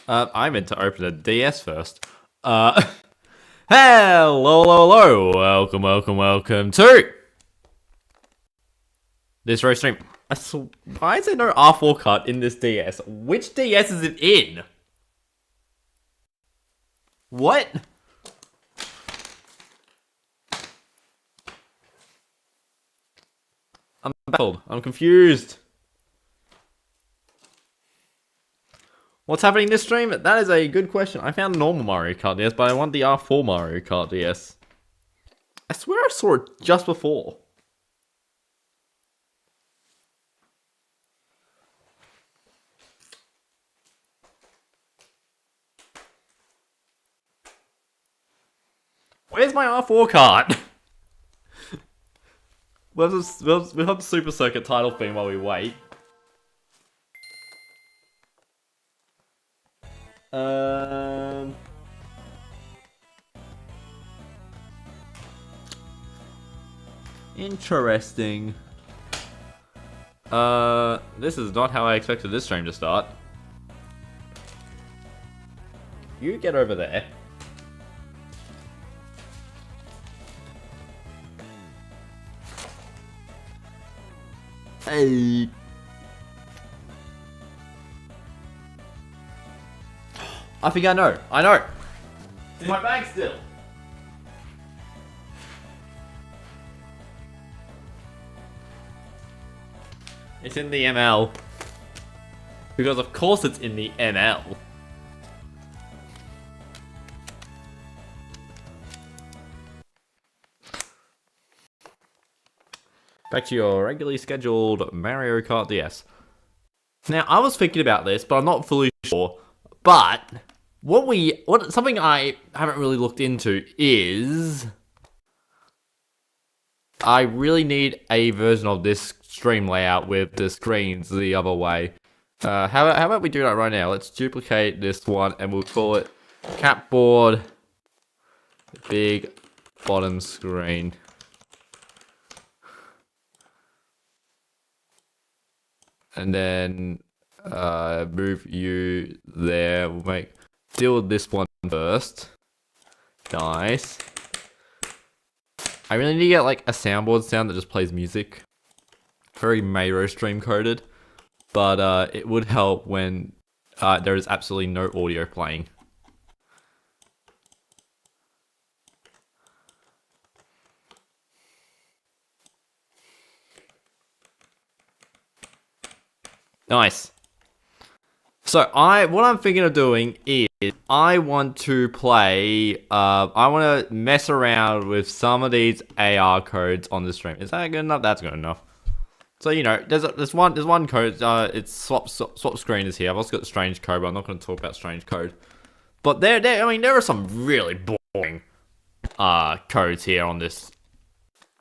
I meant to open a DS first. Hello, welcome to this road stream. Why is there no R4 cut in this DS? Which DS is it in? What? I'm baffled. I'm confused. What's happening in this stream? That is a good question. I found a normal Mario Kart DS, but I want the R4 Mario Kart DS. I swear I saw it just before. Where's my R4 cart? We'll have the Super Circuit title theme while we wait. Interesting. This is not how I expected this stream to start. You get over there. Hey. I think I know. It's in my bag still. It's in the ML. Because of course it's in the ML. Back to your regularly scheduled Mario Kart DS. Now, I was thinking about this, but I'm not fully sure. But something I haven't really looked into is I really need a version of this stream layout with the screens the other way. How about we do that right now? Let's duplicate this one and we'll call it Capboard Big Bottom Screen. And then move you there. We'll deal with this one first. Nice. I really need to get like a soundboard sound that just plays music. Very Mario stream coded, but it would help when there is absolutely no audio playing. Nice. So what I'm thinking of doing is I want to play. I want to mess around with some of these AR codes on the stream. Is that good enough? That's good enough. So you know, there's one code. It's swap screen is here. I've also got strange code, but I'm not going to talk about strange code. But there are some really boring codes here on this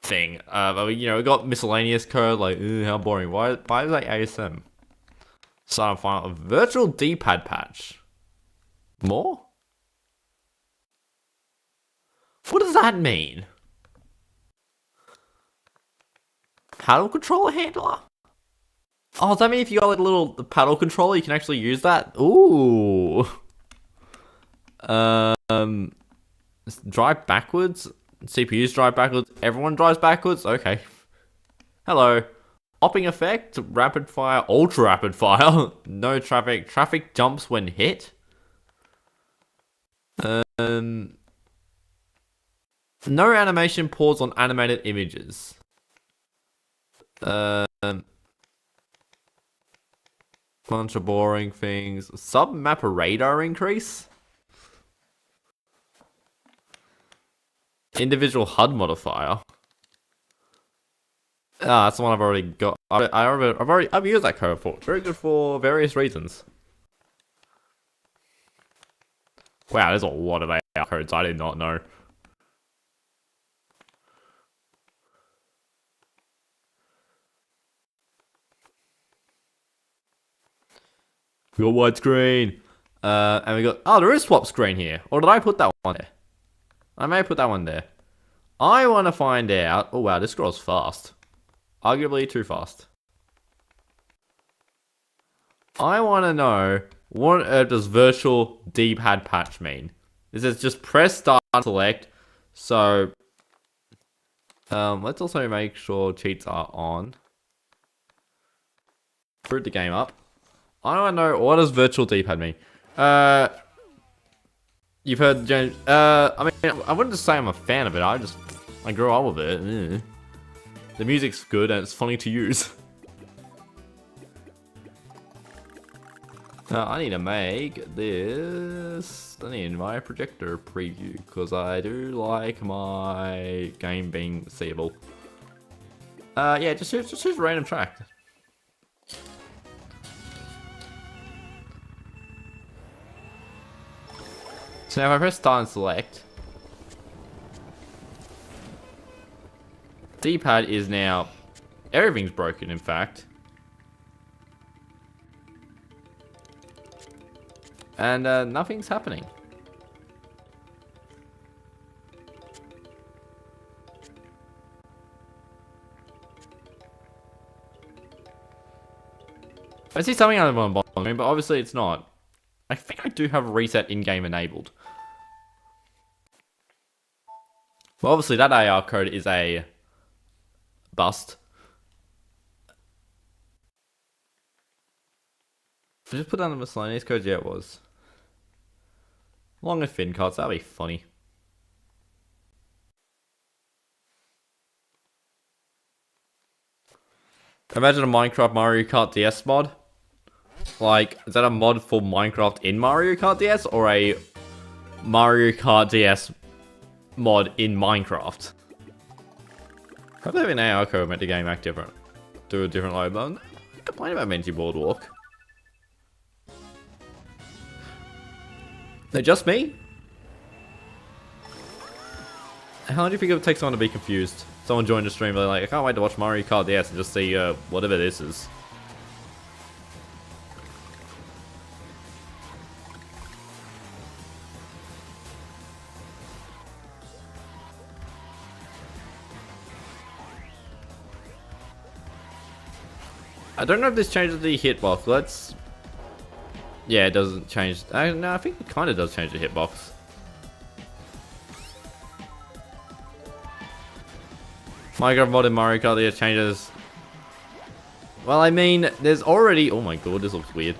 thing. You know, we got miscellaneous code like how boring. Why is that ASM? So I'm finding a virtual D-pad patch. More? What does that mean? Paddle controller handler? Oh, does that mean if you got like a little paddle controller, you can actually use that? Ooh. Drive backwards? CPUs drive backwards? Everyone drives backwards? Okay. Hello. Hopping effect, rapid fire, ultra rapid fire, no traffic, traffic jumps when hit. No animation pause on animated images. Bunch of boring things. Sub-map radar increase. Individual HUD modifier. Ah, that's the one I've already got. I've used that code before. It's very good for various reasons. Wow, there's a lot of AR codes I did not know. We got widescreen. And we got... Oh, there is swap screen here. Or did I put that one there? I may have put that one there. I want to find out... Oh, wow, this scrolls fast. Arguably too fast. I want to know What does virtual D-pad patch mean? It says just press start and select. So, let's also make sure cheats are on. Boot the game up. I don't know, what does virtual D-pad mean? You've heard James. I mean, I wouldn't just say I'm a fan of it. I grew up with it. The music's good and it's funny to use. I need to make this. I need my projector preview because I do like my game being seeable. Yeah, just choose a random track. So now if I press start and select, D-pad is now, everything's broken in fact. And nothing's happening. I see something on the bottom screen, but obviously it's not. I think I do have reset in-game enabled. Well, obviously that AR code is a bust. If I just put down the miscellaneous codes, yeah it was. Long and thin cards, that'd be funny. Imagine a Minecraft Mario Kart DS mod. Like, is that a mod for Minecraft in Mario Kart DS or a Mario Kart DS mod in Minecraft? How about an AR code make the game act different? Do a different load mode? I complain about Menti Boardwalk. Is it just me? How long do you think it would take someone to be confused? Someone joined the stream, they're like, I can't wait to watch Mario Kart DS and just see whatever this is. I don't know if this changes the hitbox. Let's... Yeah, it doesn't change. No, I think it kind of does change the hitbox. Minecraft mod in Mario Kart DS changes. Well, I mean, there's already... Oh my god, this looks weird.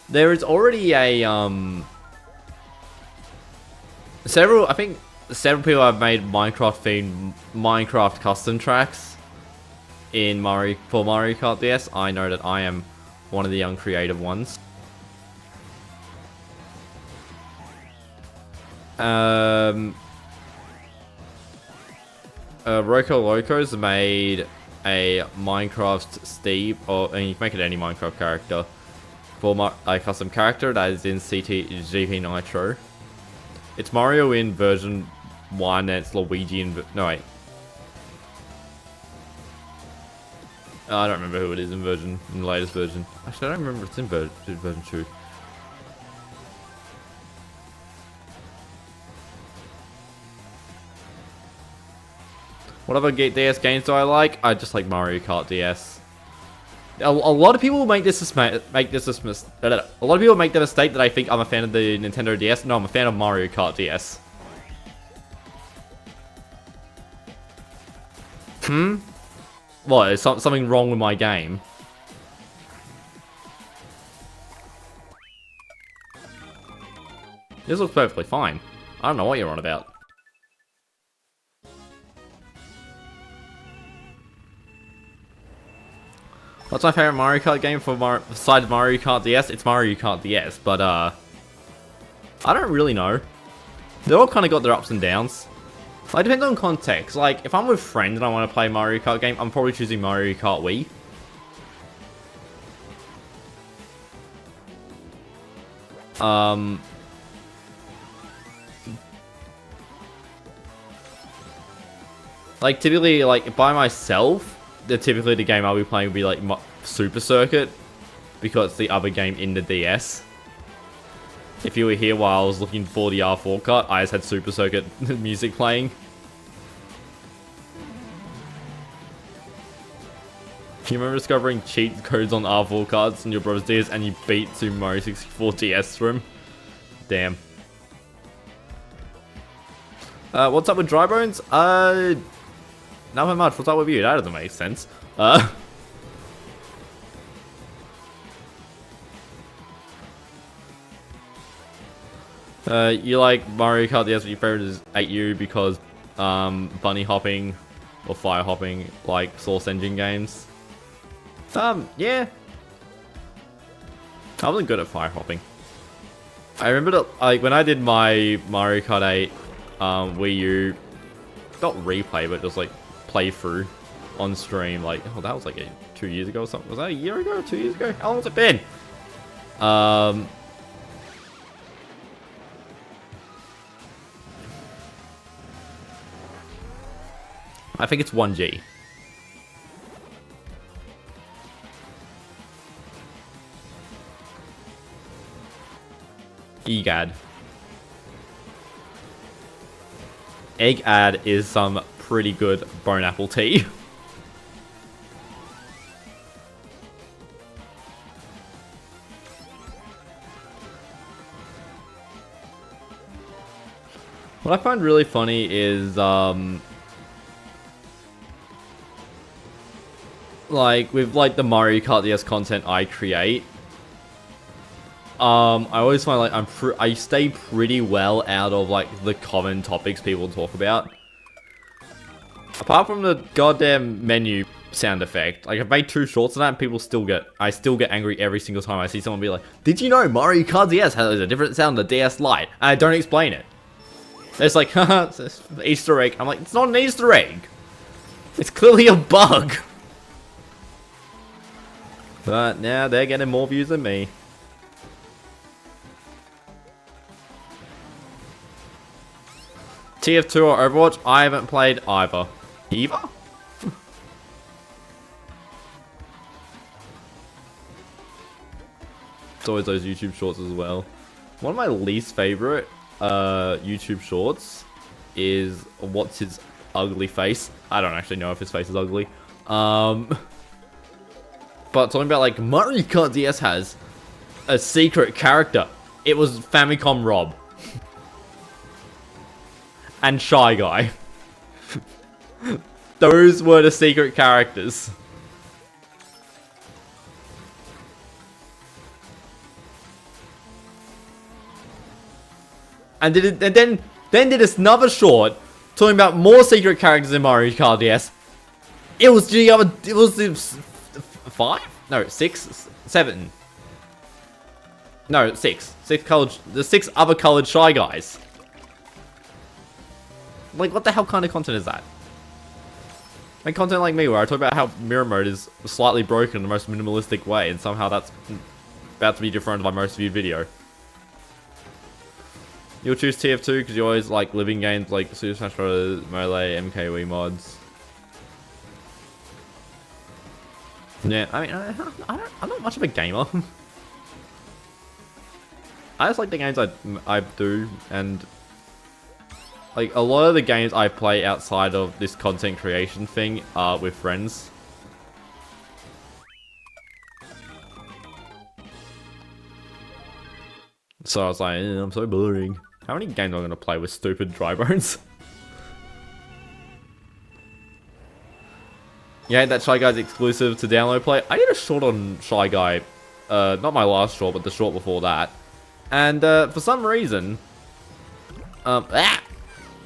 There is already a, I think several people have made Minecraft-themed Minecraft custom tracks for Mario Kart DS. I know that I am one of the young creative ones. Roco Locos made a Minecraft Steve, and you can make it any Minecraft character, for a custom character that is in GP Nitro. It's Mario in version 1, and it's Luigi in... No, wait. I don't remember who it is in the latest version. Actually, I don't remember if it's in version 2. What other DS games do I like? I just like Mario Kart DS. A lot of people make this a lot of people make the mistake that I think I'm a fan of the Nintendo DS. No, I'm a fan of Mario Kart DS. What? Is something wrong with my game? This looks perfectly fine. I don't know what you're on about. What's my favorite Mario Kart game besides Mario Kart DS? It's Mario Kart DS, but I don't really know. They all kind of got their ups and downs. Like, it depends on context. Like, if I'm with friends and I want to play Mario Kart game, I'm probably choosing Mario Kart Wii. Like, typically, like, by myself, typically the game I'll be playing will be, like, Super Circuit, because it's the other game in the DS. If you were here while I was looking for the R4 cut, I just had Super Circuit music playing. You remember discovering cheat codes on R4 cards on your brother's DS and you beat Super Mario 64 DS through him? Damn. What's up with Dry Bones? Not very much. What's up with you? That doesn't make sense. You like Mario Kart DS, but your favorite is 8U because bunny hopping or fire hopping like Source Engine games. Yeah. I wasn't good at fire hopping. I remember that, like, when I did my Mario Kart 8 Wii U, not replay, but just like playthrough on stream, like, oh, that was like 2 years ago or something. Was that a year ago or 2 years ago? How long has it been? I think it's 1G. Egad. Egg ad is some pretty good bone apple tea. What I find really funny is, like, with, like, the Mario Kart DS content I create, I always find, like, I stay pretty well out of, like, the common topics people talk about. Apart from the goddamn menu sound effect. Like, I've made 2 shorts of that and I still get angry every single time I see someone be like, did you know Mario Kart DS has a different sound than DS Lite? And I don't explain it. It's like, haha, it's an Easter egg. I'm like, it's not an Easter egg. It's clearly a bug. But now they're getting more views than me. TF2 or Overwatch? I haven't played either. Either? It's always those YouTube shorts as well. One of my least favorite YouTube shorts is what's his ugly face. I don't actually know if his face is ugly. But talking about, like, Mario Kart DS has a secret character. It was Famicom Rob. And Shy Guy. Those were the secret characters. And then did another short talking about more secret characters in Mario Kart DS. It was the 5? No, 6, 7. No, 6. The 6 other colored Shy Guys. Like, what the hell kind of content is that? Like, content like me, where I talk about how mirror mode is slightly broken in the most minimalistic way, and somehow that's about to be different by most viewed video. You'll choose TF2 because you always like living games like Super Smash Bros, Melee, MKWii mods. Yeah, I mean, I'm not much of a gamer. I just like the games I do, and like, a lot of the games I play outside of this content creation thing are with friends. So I was like, I'm so boring. How many games am I going to play with stupid dry bones? Yeah, that Shy Guy's exclusive to download play. I did a short on Shy Guy. Not my last short, but the short before that. And for some reason...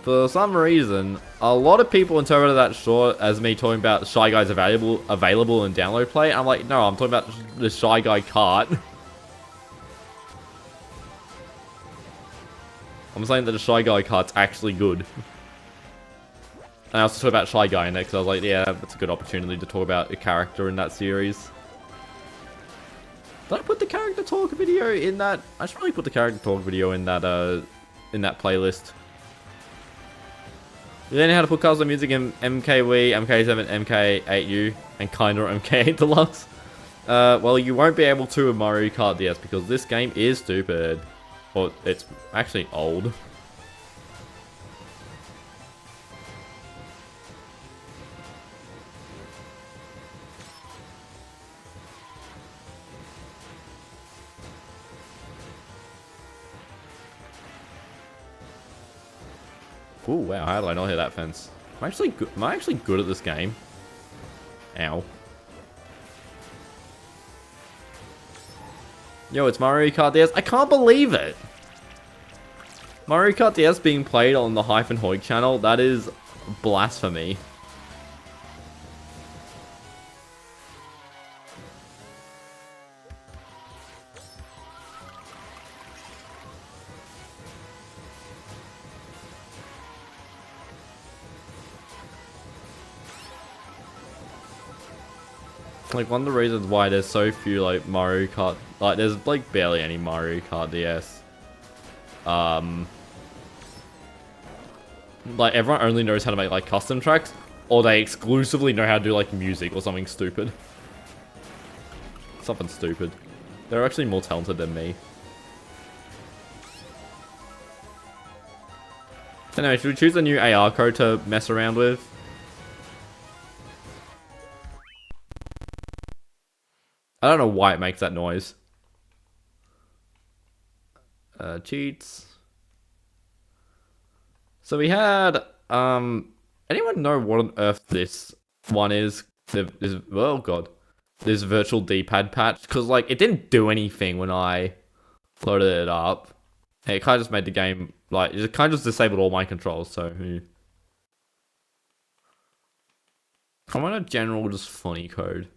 For some reason, a lot of people interpreted that short as me talking about Shy Guys available in download play. I'm like, no, I'm talking about the Shy Guy cart. I'm saying that the Shy Guy cart's actually good. And I also talk about Shy Guy in it because I was like, yeah, that's a good opportunity to talk about a character in that series. Did I put the character talk video in that? I should probably put the character talk video in that playlist. You learn how to put custom music in MKWii, MK7, MK8U, and kinda MK8 Deluxe. Well, you won't be able to with Mario Kart DS because this game is stupid. Or it's actually old. Oh wow, how did I not hit that fence? Am I actually good at this game? Ow. Yo, it's Mario Kart DS. I can't believe it! Mario Kart DS being played on the Hyphen Hoik channel, that is blasphemy. Like, one of the reasons why there's so few, like, Mario Kart... Like, there's, like, barely any Mario Kart DS. Like, everyone only knows how to make, like, custom tracks. Or they exclusively know how to do, like, music or something stupid. Something stupid. They're actually more talented than me. Anyway, should we choose a new AR code to mess around with? I don't know why it makes that noise. Cheats. So we had, anyone know what on earth this one is? Oh god. This virtual D-pad patch? Because, like, it didn't do anything when I loaded it up. It kind of just made the game, like, it kind of just disabled all my controls, so... I want a general, just funny code.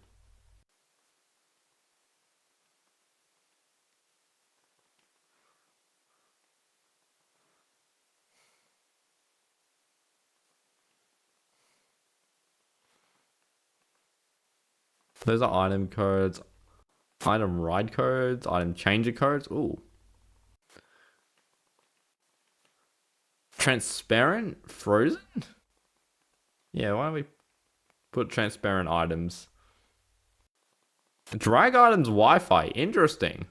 Those are item codes, item ride codes, item changer codes. Ooh. Transparent? Frozen? Yeah, why don't we put transparent items? Drag items Wi-Fi. Interesting.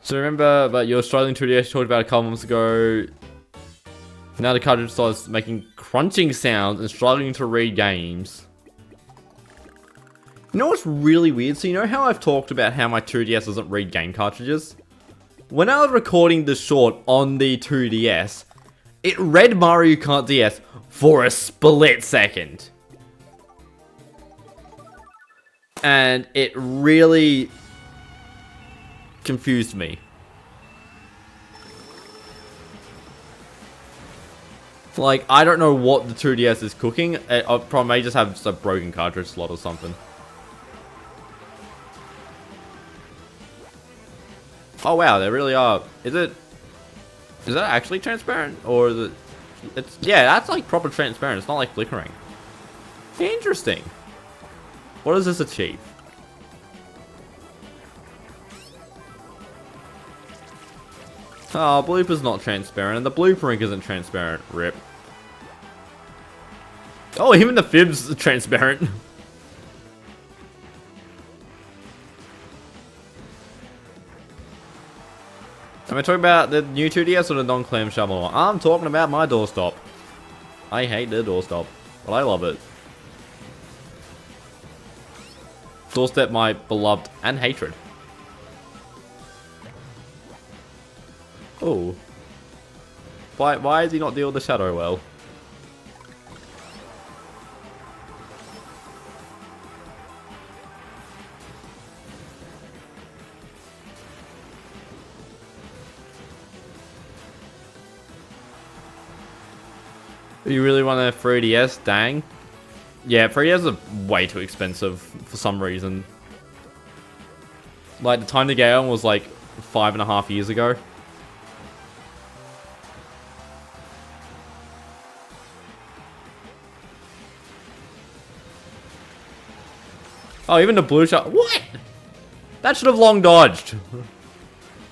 So remember that your Australian 2DS talked about a couple months ago. Now the cartridge starts making crunching sounds and struggling to read games. You know what's really weird? So you know how I've talked about how my 2DS doesn't read game cartridges? When I was recording the short on the 2DS, it read Mario Kart DS for a split second. And it really confused me. Like, I don't know what the 2DS is cooking. It probably may just have just a broken cartridge slot or something. Oh wow, they really are. Is that actually transparent? Or is it... It's, yeah, that's like proper transparent. It's not like flickering. Interesting. What does this achieve? Oh, blooper's not transparent, and the blooper ink isn't transparent. Rip. Oh, even the fib's transparent. Am I talking about the new 2DS or the non-clamshell one? I'm talking about my doorstop. I hate the doorstop, but I love it. Doorstep my beloved and hatred. Oh. Why is he not dealing with the shadow well? You really want a 3DS? Dang. Yeah, 3DS are way too expensive for some reason. Like, the time to get on was like 5.5 years ago. Oh, even the blue shot. What? That should have long dodged.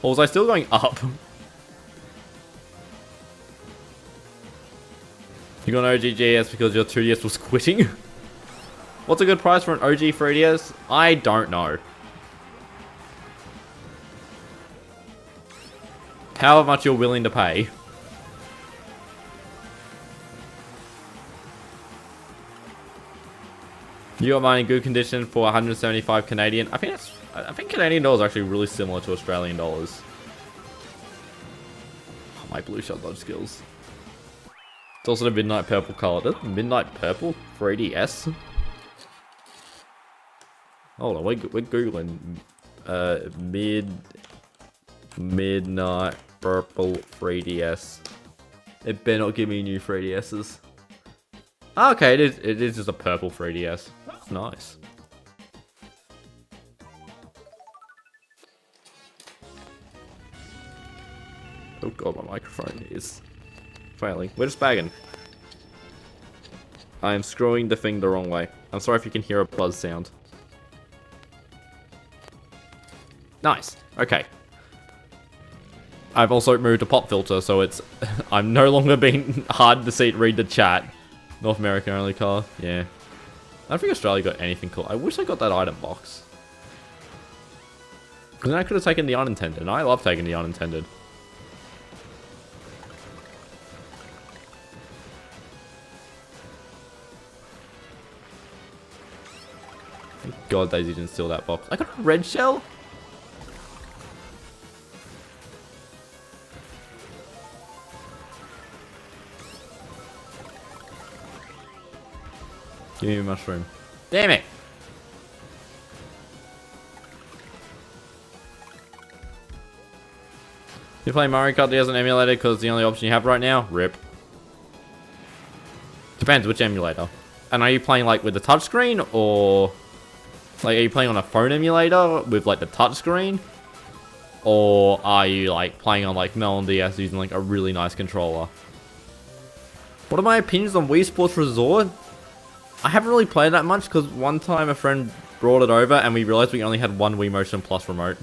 Or was I still going up? You got an OG GS because your 2DS was quitting? What's a good price for an OG 3DS? I don't know. However much you're willing to pay. You got mine in good condition for 175 Canadian. I think Canadian dollars are actually really similar to Australian dollars. my blue shell dodge skills. It's also the midnight purple color. Midnight purple for ADS. Hold on, we're googling midnight purple 3DS. It better not give me new 3DSs. Oh, okay, it is just a purple 3DS. That's nice. Oh god, my microphone is failing. We're just bagging. I am screwing the thing the wrong way. I'm sorry if you can hear a buzz sound. Nice. Okay. I've also moved to pop filter, so it's I'm no longer being hard to read the chat. North America only car. Yeah. I don't think Australia got anything cool. I wish I got that item box. Because then I could have taken the unintended, and I love taking the unintended. Thank God Daisy didn't steal that box. I got a red shell? Give me a mushroom. Damn it! You play Mario Kart DS on emulator because it's the only option you have right now? RIP. Depends which emulator. And are you playing like with the touchscreen, or like are you playing on a phone emulator with like the touchscreen? Or are you like playing on like Melbourne DS using like a really nice controller? What are my opinions on Wii Sports Resort? I haven't really played that much because one time a friend brought it over and we realized we only had one Wii Motion Plus remote.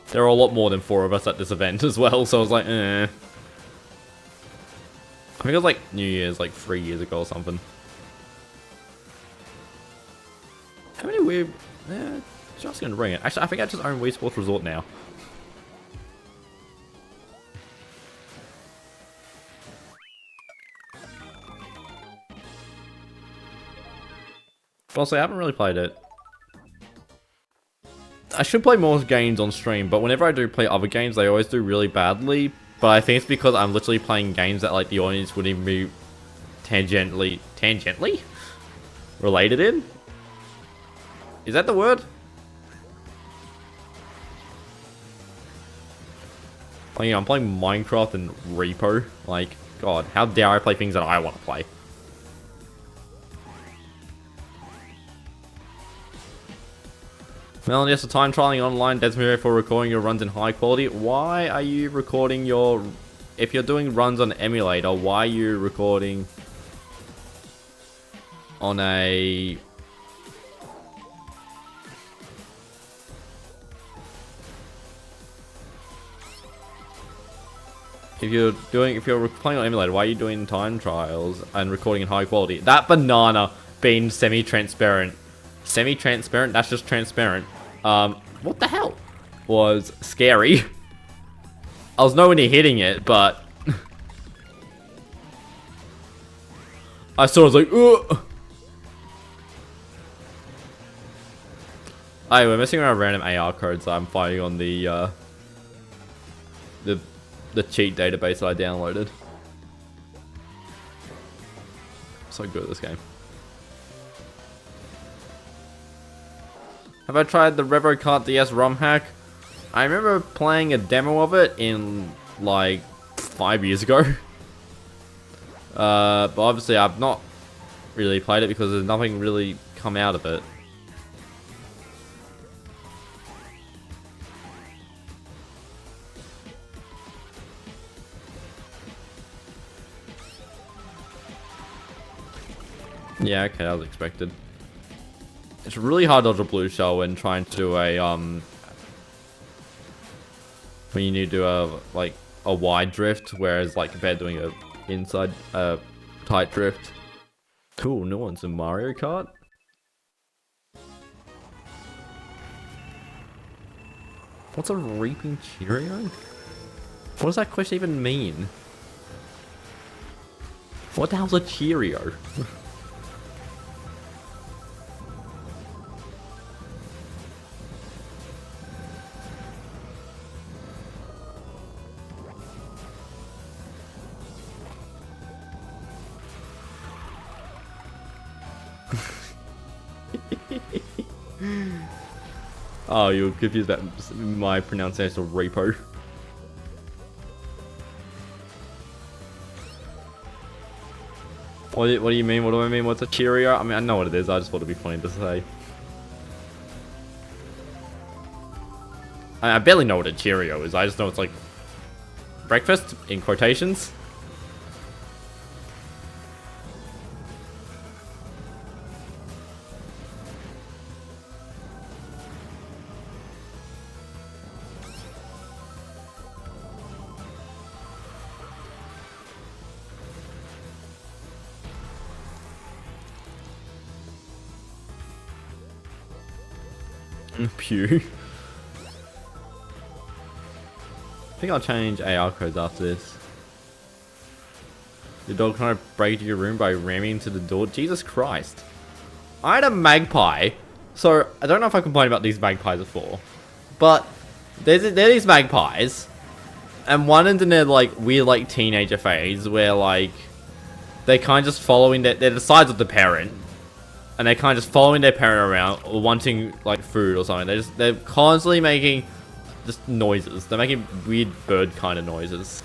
There are a lot more than 4 of us at this event as well, so I was like, eh. I think it was like New Year's, like 3 years ago or something. How many Wii... just gonna bring it. Actually, I think I just own Wii Sports Resort now. But also, I haven't really played it. I should play more games on stream, but whenever I do play other games, they always do really badly. But I think it's because I'm literally playing games that like the audience wouldn't even be tangentially related in. Is that the word? Like, I'm playing Minecraft and Repo. Like, God, how dare I play things that I want to play? Melon, yes, the time trialing online Desmiro for recording your runs in high quality. Why are you recording your... If you're doing runs on emulator, why are you recording on a... If you're playing on emulator, why are you doing time trials and recording in high quality? That banana being semi-transparent. Semi-transparent? That's just transparent. What the hell? Was scary. I was nowhere near hitting it, but... I saw it, I was like, ugh! Hey, we're messing around with random AR codes I'm finding on the cheat database that I downloaded. So good at this game. Have I tried the Mario Kart DS ROM hack? I remember playing a demo of it in like 5 years ago. But obviously I've not really played it because there's nothing really come out of it. Yeah, okay, that was expected. It's really hard to dodge a blue shell when trying to do a, when you need to do a wide drift, whereas like compared to doing a inside, tight drift. Cool, no one's in Mario Kart. What's a reaping Cheerio? What does that question even mean? What the hell's a Cheerio? Oh, you're confused about my pronunciation of repo. What do you mean? What do I mean? What's a Cheerio? I mean, I know what it is. I just thought it'd be funny to say. I barely know what a Cheerio is. I just know it's like breakfast in quotations. Pew. I think I'll change AR codes after this. Your dog trying to break into your room by ramming into the door. Jesus Christ. I had a magpie. So, I don't know if I complained about these magpies before. But, they're these magpies. And one is in their, like, weird, like, teenager phase. Where, like, they're kind of just following they're the size of the parent. And they're kind of just following their parent around. Or wanting, like, food or something. They're constantly making just noises. They're making weird bird kind of noises.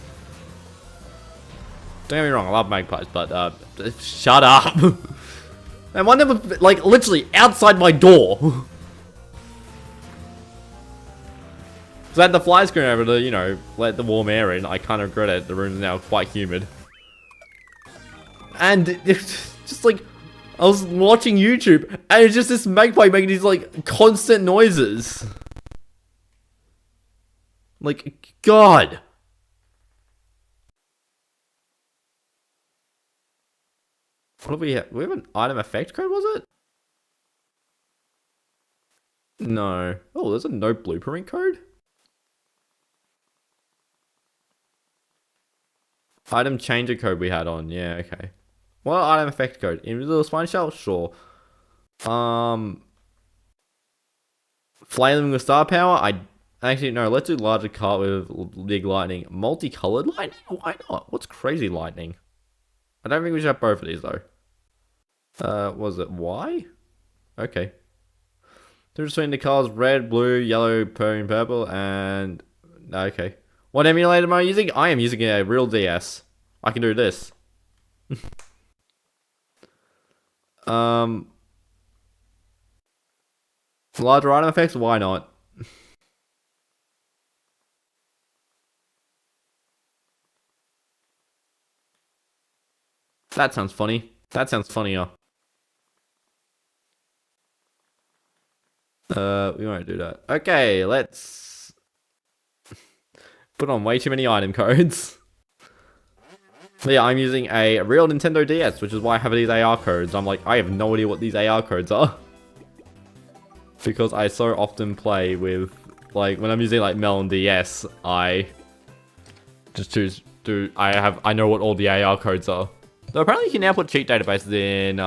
Don't get me wrong, I love magpies, but shut up. And one of them was like literally outside my door. So I had the fly screen over to, you know, let the warm air in. I kind of regret it. The room's now quite humid. And it's just like, I was watching YouTube and it's just this magpie making these like constant noises. Like, God. What do we have? We have an item effect code, was it? No. Oh, there's a no blueprint code? Item changer code we had on. Yeah, okay. What item effect code? Invisible spine shell? Sure. Flailing with star power? Actually, no, let's do larger cart with big lightning. Multicolored lightning? Why not? What's crazy lightning? I don't think we should have both of these, though. Was it Y? Okay. Difference between the colors red, blue, yellow, purple, and... Okay. What emulator am I using? I am using a real DS. I can do this. Larger item effects? Why not? That sounds funny. That sounds funnier. We won't do that. Okay, let's put on way too many item codes. But yeah, I'm using a real Nintendo DS, which is why I have these AR codes. I'm like, I have no idea what these AR codes are. Because I so often play with, like, when I'm using like Melbourne DS, I just I know what all the AR codes are. So apparently you can now put cheat databases in,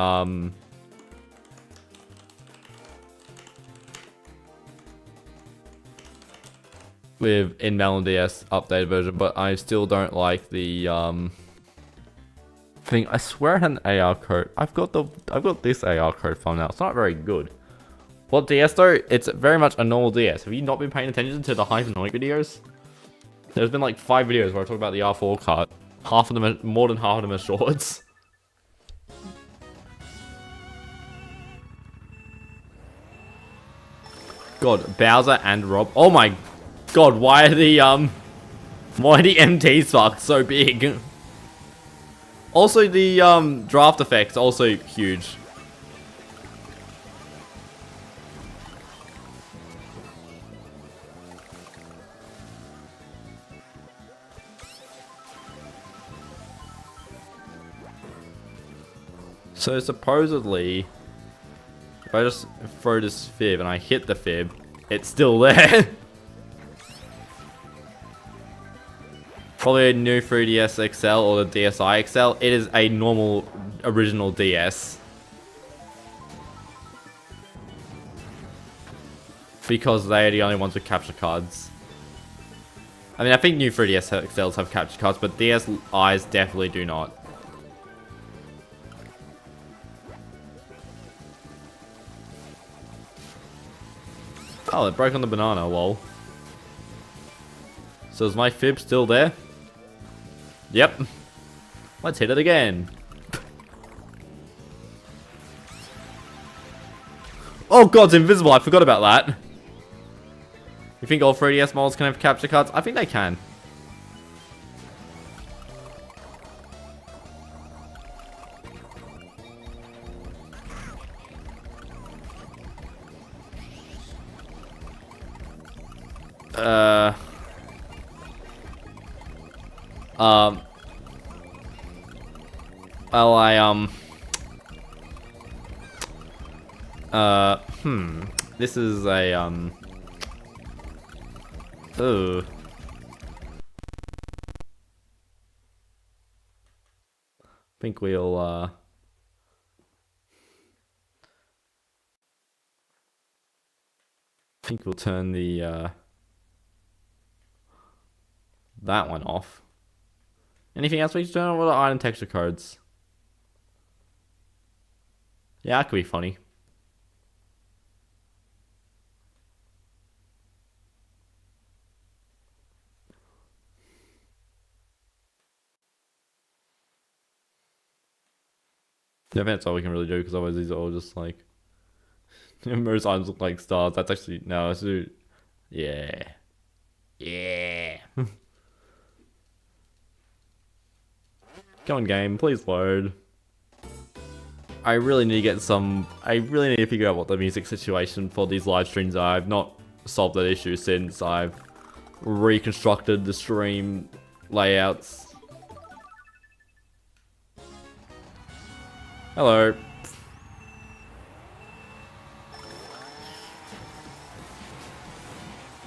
in Melbourne DS updated version, but I still don't like the, thing. I swear I had an AR code. I've got this AR code file now. It's not very good. What DS though? It's very much a normal DS. Have you not been paying attention to the Hyphen Hoik videos? There's been like 5 videos where I talk about the R4 cart. Half of them are, more than half of them are shorts. God, Bowser and Rob. Oh my God, why are the MT sparks so big? Also, the draft effects also huge. So supposedly, if I just throw this fib and I hit the fib, it's still there. Probably a new 3DS XL or the DSi XL. It is a normal original DS. Because they are the only ones with capture cards. I mean, I think new 3DS XLs have capture cards, but DSi's definitely do not. Oh, it broke on the banana, lol. So is my fib still there? Yep. Let's hit it again. Oh god, it's invisible. I forgot about that. You think all 3DS models can have capture cards? I think they can. Well, this is a, ooh. Think we'll, think we'll turn the, that one off. Anything else we can turn on? What are item texture codes? Yeah, that could be funny. Yeah, I think that's all we can really do, because otherwise these are all just like... most items look like stars. That's actually... no, it's... yeah. Yeah. Come on, game, please load. I really need to get some... I really need to figure out what the music situation for these live streams are. I've not solved that issue since I've reconstructed the stream layouts. Hello.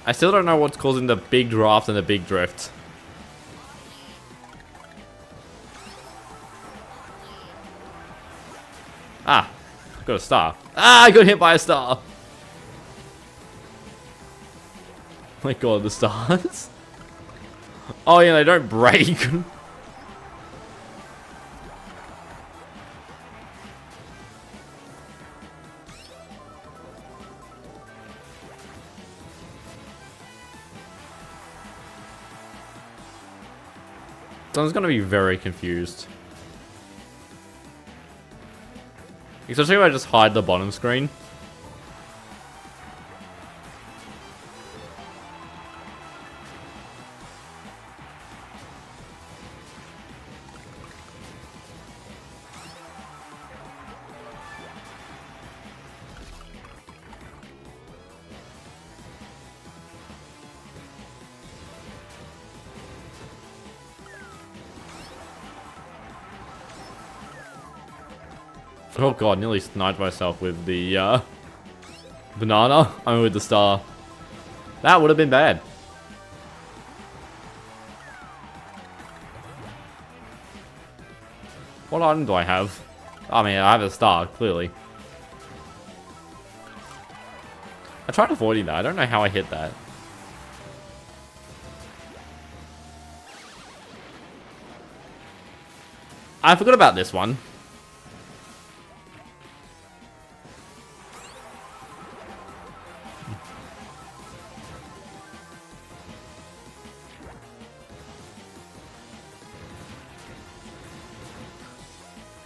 I still don't know what's causing the big draft and the big drift. Ah, got a star. Ah, I got hit by a star. My god, the stars. Oh yeah, they don't break. Someone's gonna be very confused. Especially if I just hide the bottom screen. Oh god, nearly sniped myself with the banana. I mean with the star. That would have been bad. What item do I have? I mean, I have a star, clearly. I tried avoiding that. I don't know how I hit that. I forgot about this one.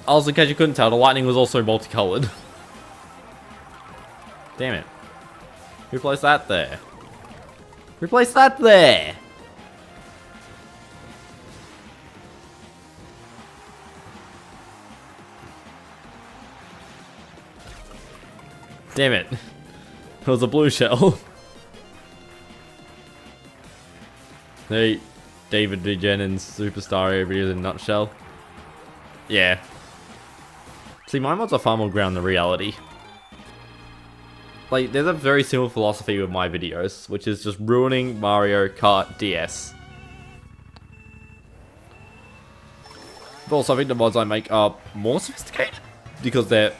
Also, in case you couldn't tell, the lightning was also multicolored. Damn it. Who placed that there? Who placed that there? Damn it. It was a blue shell. Hey, David DeGenen's superstar over here in a nutshell. Yeah. See, my mods are far more grounded in reality. Like, there's a very simple philosophy with my videos, which is just ruining Mario Kart DS. But also, I think the mods I make are more sophisticated, because they're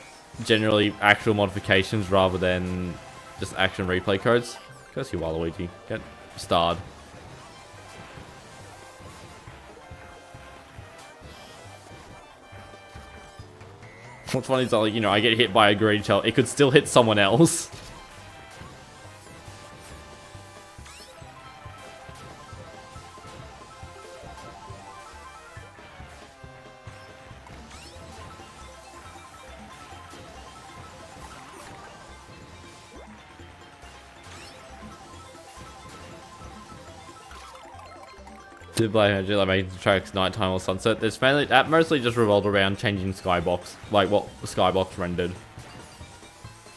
generally actual modifications rather than just action replay codes. Curse you, Waluigi. Get starred. What's funny is that, like, you know, I get hit by a green shell, it could still hit someone else. Did play like making tracks nighttime or sunset. There's mainly that mostly just revolved around changing skybox, like what the skybox rendered,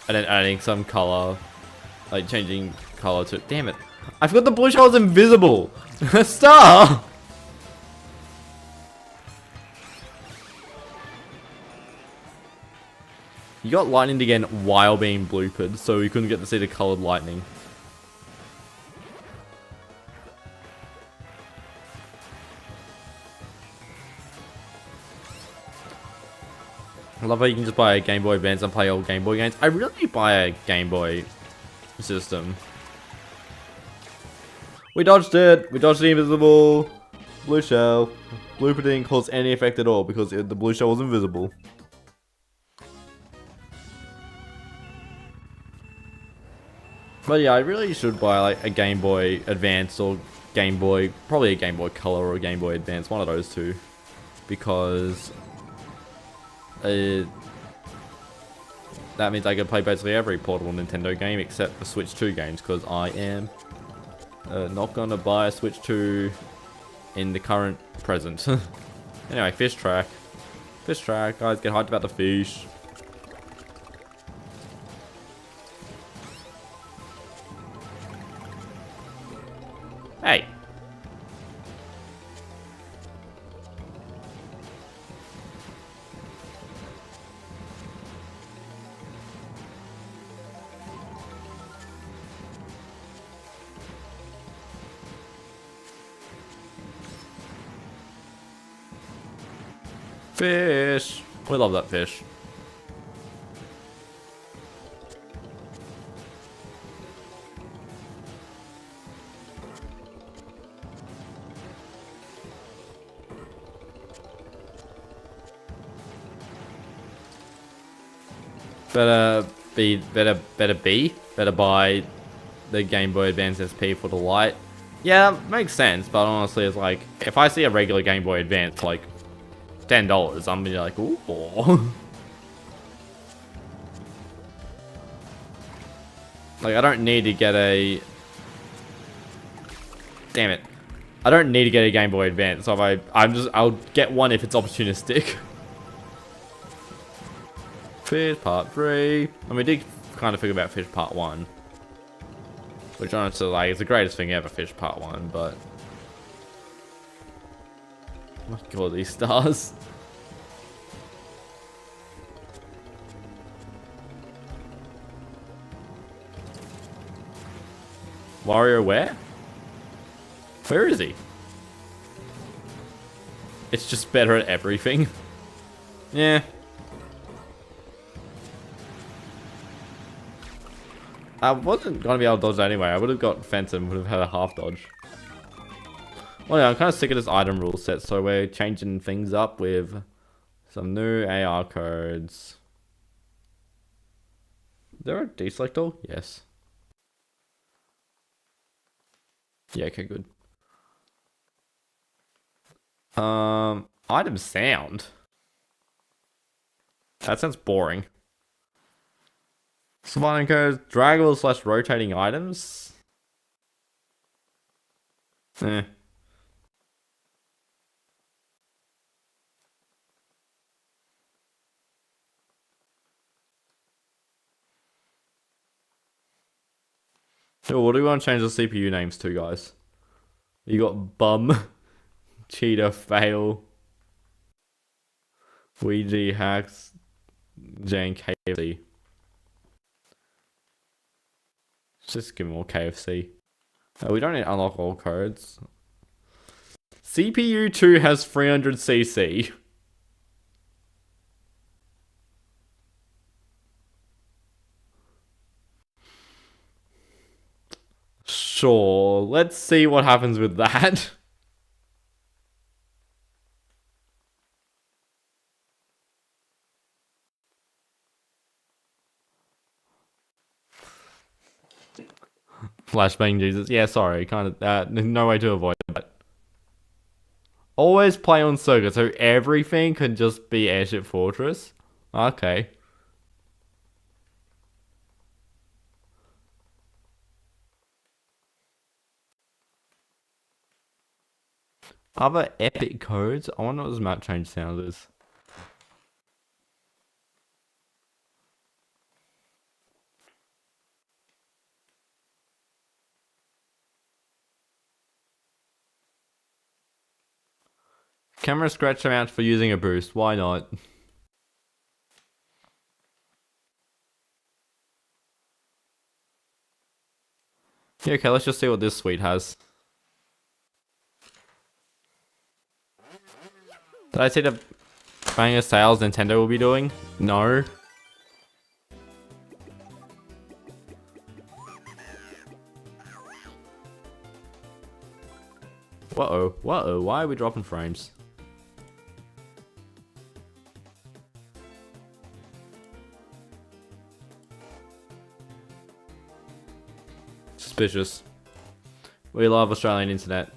and then adding some color, like changing color to it. Damn it! I forgot the blue shell was invisible. Star. You got lightning again while being bloopered, so we couldn't get to see the colored lightning. I love how you can just buy a Game Boy Advance and play old Game Boy games. I really buy a Game Boy system. We dodged it! We dodged the invisible blue shell. Blooper didn't cause any effect at all because the blue shell was invisible. But yeah, I really should buy like a Game Boy Advance or Game Boy, probably a Game Boy Color or a Game Boy Advance, one of those two. Because that means I can play basically every portable Nintendo game except the Switch 2 games, because I am not gonna buy a Switch 2 in the current present. Anyway, fish track. Fish track, guys, get hyped about the fish. Hey. Fish. We love that fish. Better buy the Game Boy Advance SP for the light. Yeah, makes sense, but honestly, it's like, if I see a regular Game Boy Advance, like, $10, I'm gonna be like, ooh. Like, I don't need to get a... Damn it. I don't need to get a Game Boy Advance, so if I'll get one if it's opportunistic. Fish Part 3. And we did kind of figure about Fish Part 1. Which honestly, like, it's the greatest thing ever, Fish Part 1, but... Oh my god, these stars. Mario where? Where is he? It's just better at everything. Yeah. I wasn't gonna be able to dodge that anyway. I would have got fence and would have had a half dodge. Well, yeah, I'm kind of sick of this item rule set, so we're changing things up with some new AR codes. Is there a deselect all? Yes. Yeah, okay, good. Item sound. That sounds boring. Surviving codes, draggable / rotating items. Eh. So what do we want to change the CPU names to, guys? You got Bum, Cheetah, Fail, Ouija, Hacks, J and KFC. Just give me more KFC. We don't need to unlock all codes. CPU 2 has 300cc. Sure, let's see what happens with that. Flashbang Jesus. Yeah, sorry, kind of. No way to avoid that. Always play on circuit, so everything can just be Airship Fortress. Okay. Other epic codes? I wonder what this map change sound is. Camera scratch amount for using a boost. Why not? Yeah, okay, let's just see what this suite has. Did I see the banger sales Nintendo will be doing? No. Uh-oh, uh-oh, why are we dropping frames? Suspicious. We love Australian internet.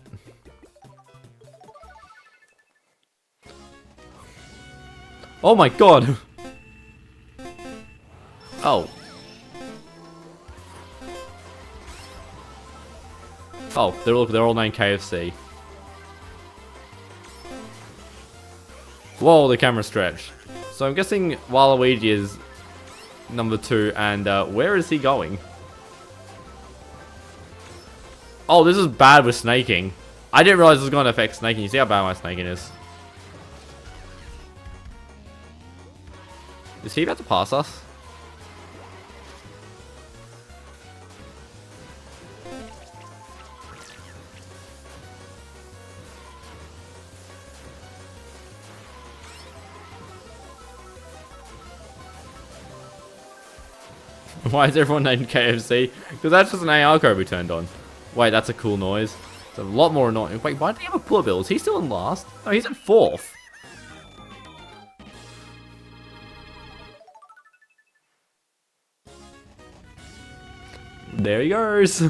Oh my god! Oh. Oh, they're all named KFC. Whoa, the camera stretched. So I'm guessing Waluigi is number 2, and where is he going? Oh, this is bad with snaking. I didn't realize this was going to affect snaking. You see how bad my snaking is? Is he about to pass us? Why is everyone named KFC? Because that's just an AR code we turned on. Wait, that's a cool noise. It's a lot more annoying. Wait, why did he have a pull bill? Is he still in last? Oh, he's in 4th. There he goes.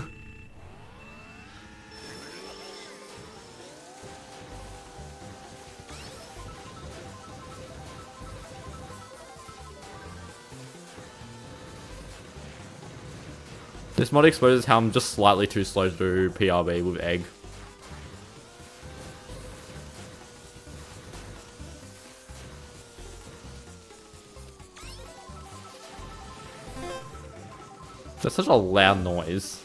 This mod exposes how I'm just slightly too slow to do PRB with egg. That's such a loud noise.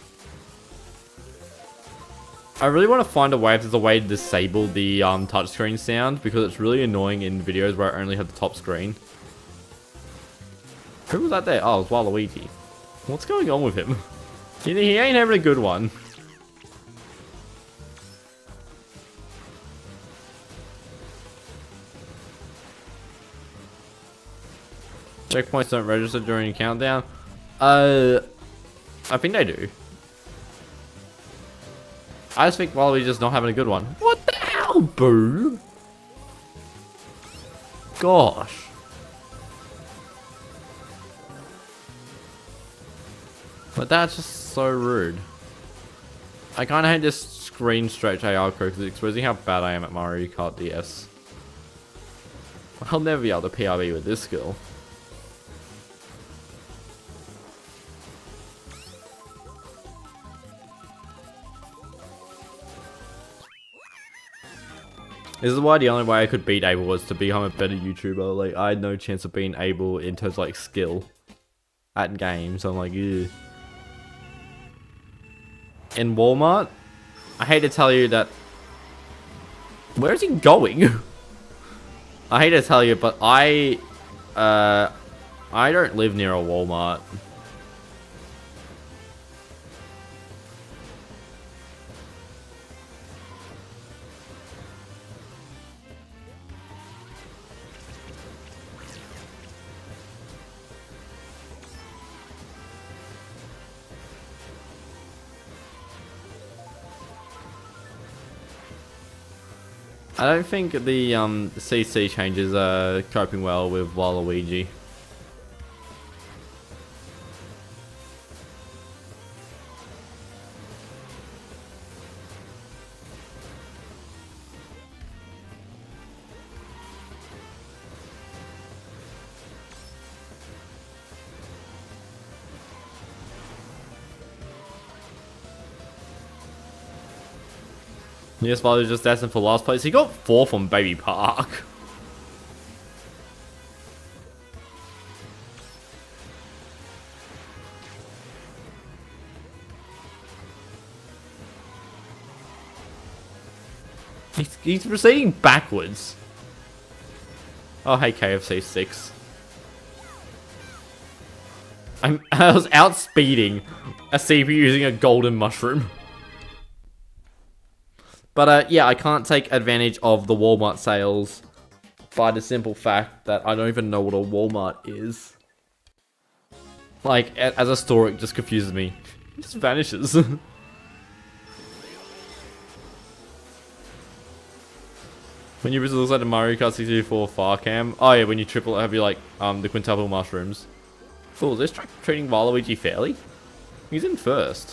I really want to find a way if there's a way to disable the touchscreen sound, because it's really annoying in videos where I only have the top screen. Who was that there? Oh, it was Waluigi. What's going on with him? He ain't having a good one. Checkpoints don't register during a countdown. I think they do. I just think Waluigi's just not having a good one. What the hell, boo? Gosh. But that's just so rude. I kind of hate this screen stretch AR code because it's exposing how bad I am at Mario Kart DS. I'll never be able to PRB with this skill. This is why the only way I could beat Abel was to become a better YouTuber. Like, I had no chance of being able in terms of like skill at games. I'm like, ew. In Walmart, I hate to tell you that. Where is he going? I hate to tell you, but I don't live near a Walmart. I don't think the CC changes are coping well with Waluigi. Yes, father just destined for last place. He got 4th on Baby Park. He's proceeding backwards. Oh, hey, KFC 6. I was outspeeding a CPU using a golden mushroom. But yeah, I can't take advantage of the Walmart sales by the simple fact that I don't even know what a Walmart is. Like, as a store, it just confuses me. It just vanishes. When you visit, looks like the Mario Kart 64 far cam. Oh yeah, when you triple it, have you like the quintuple mushrooms. Oh, is this treating Waluigi fairly? He's in first.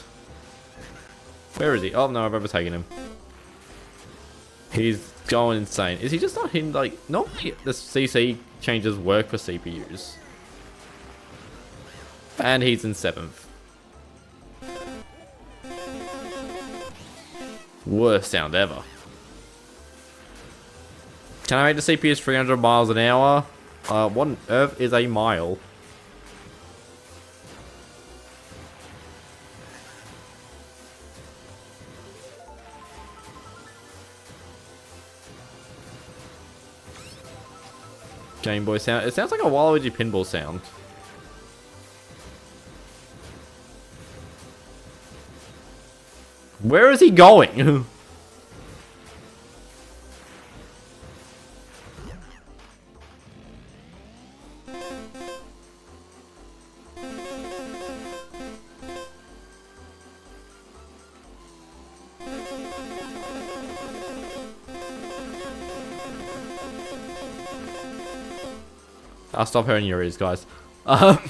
Where is he? Oh no, I've overtaken him. He's going insane. Is he just not hitting like? Normally the CC changes work for CPUs. And he's in 7th. Worst sound ever. Can I make the CPUs 300 miles an hour? What on earth is a mile? Game Boy sound. It sounds like a Waluigi pinball sound. Where is he going? I'll stop hearing your ears, guys. I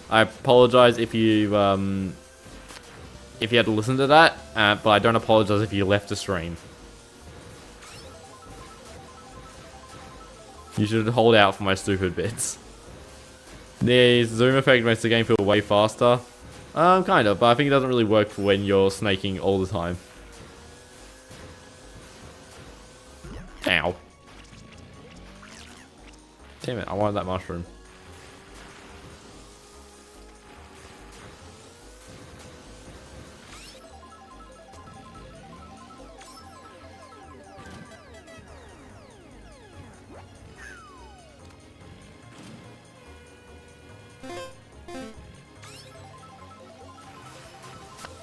apologize if you had to listen to that, but I don't apologize if you left the stream. You should hold out for my stupid bits. The zoom effect makes the game feel way faster. Kind of, but I think it doesn't really work for when you're snaking all the time. Ow. Damn it, I wanted that mushroom.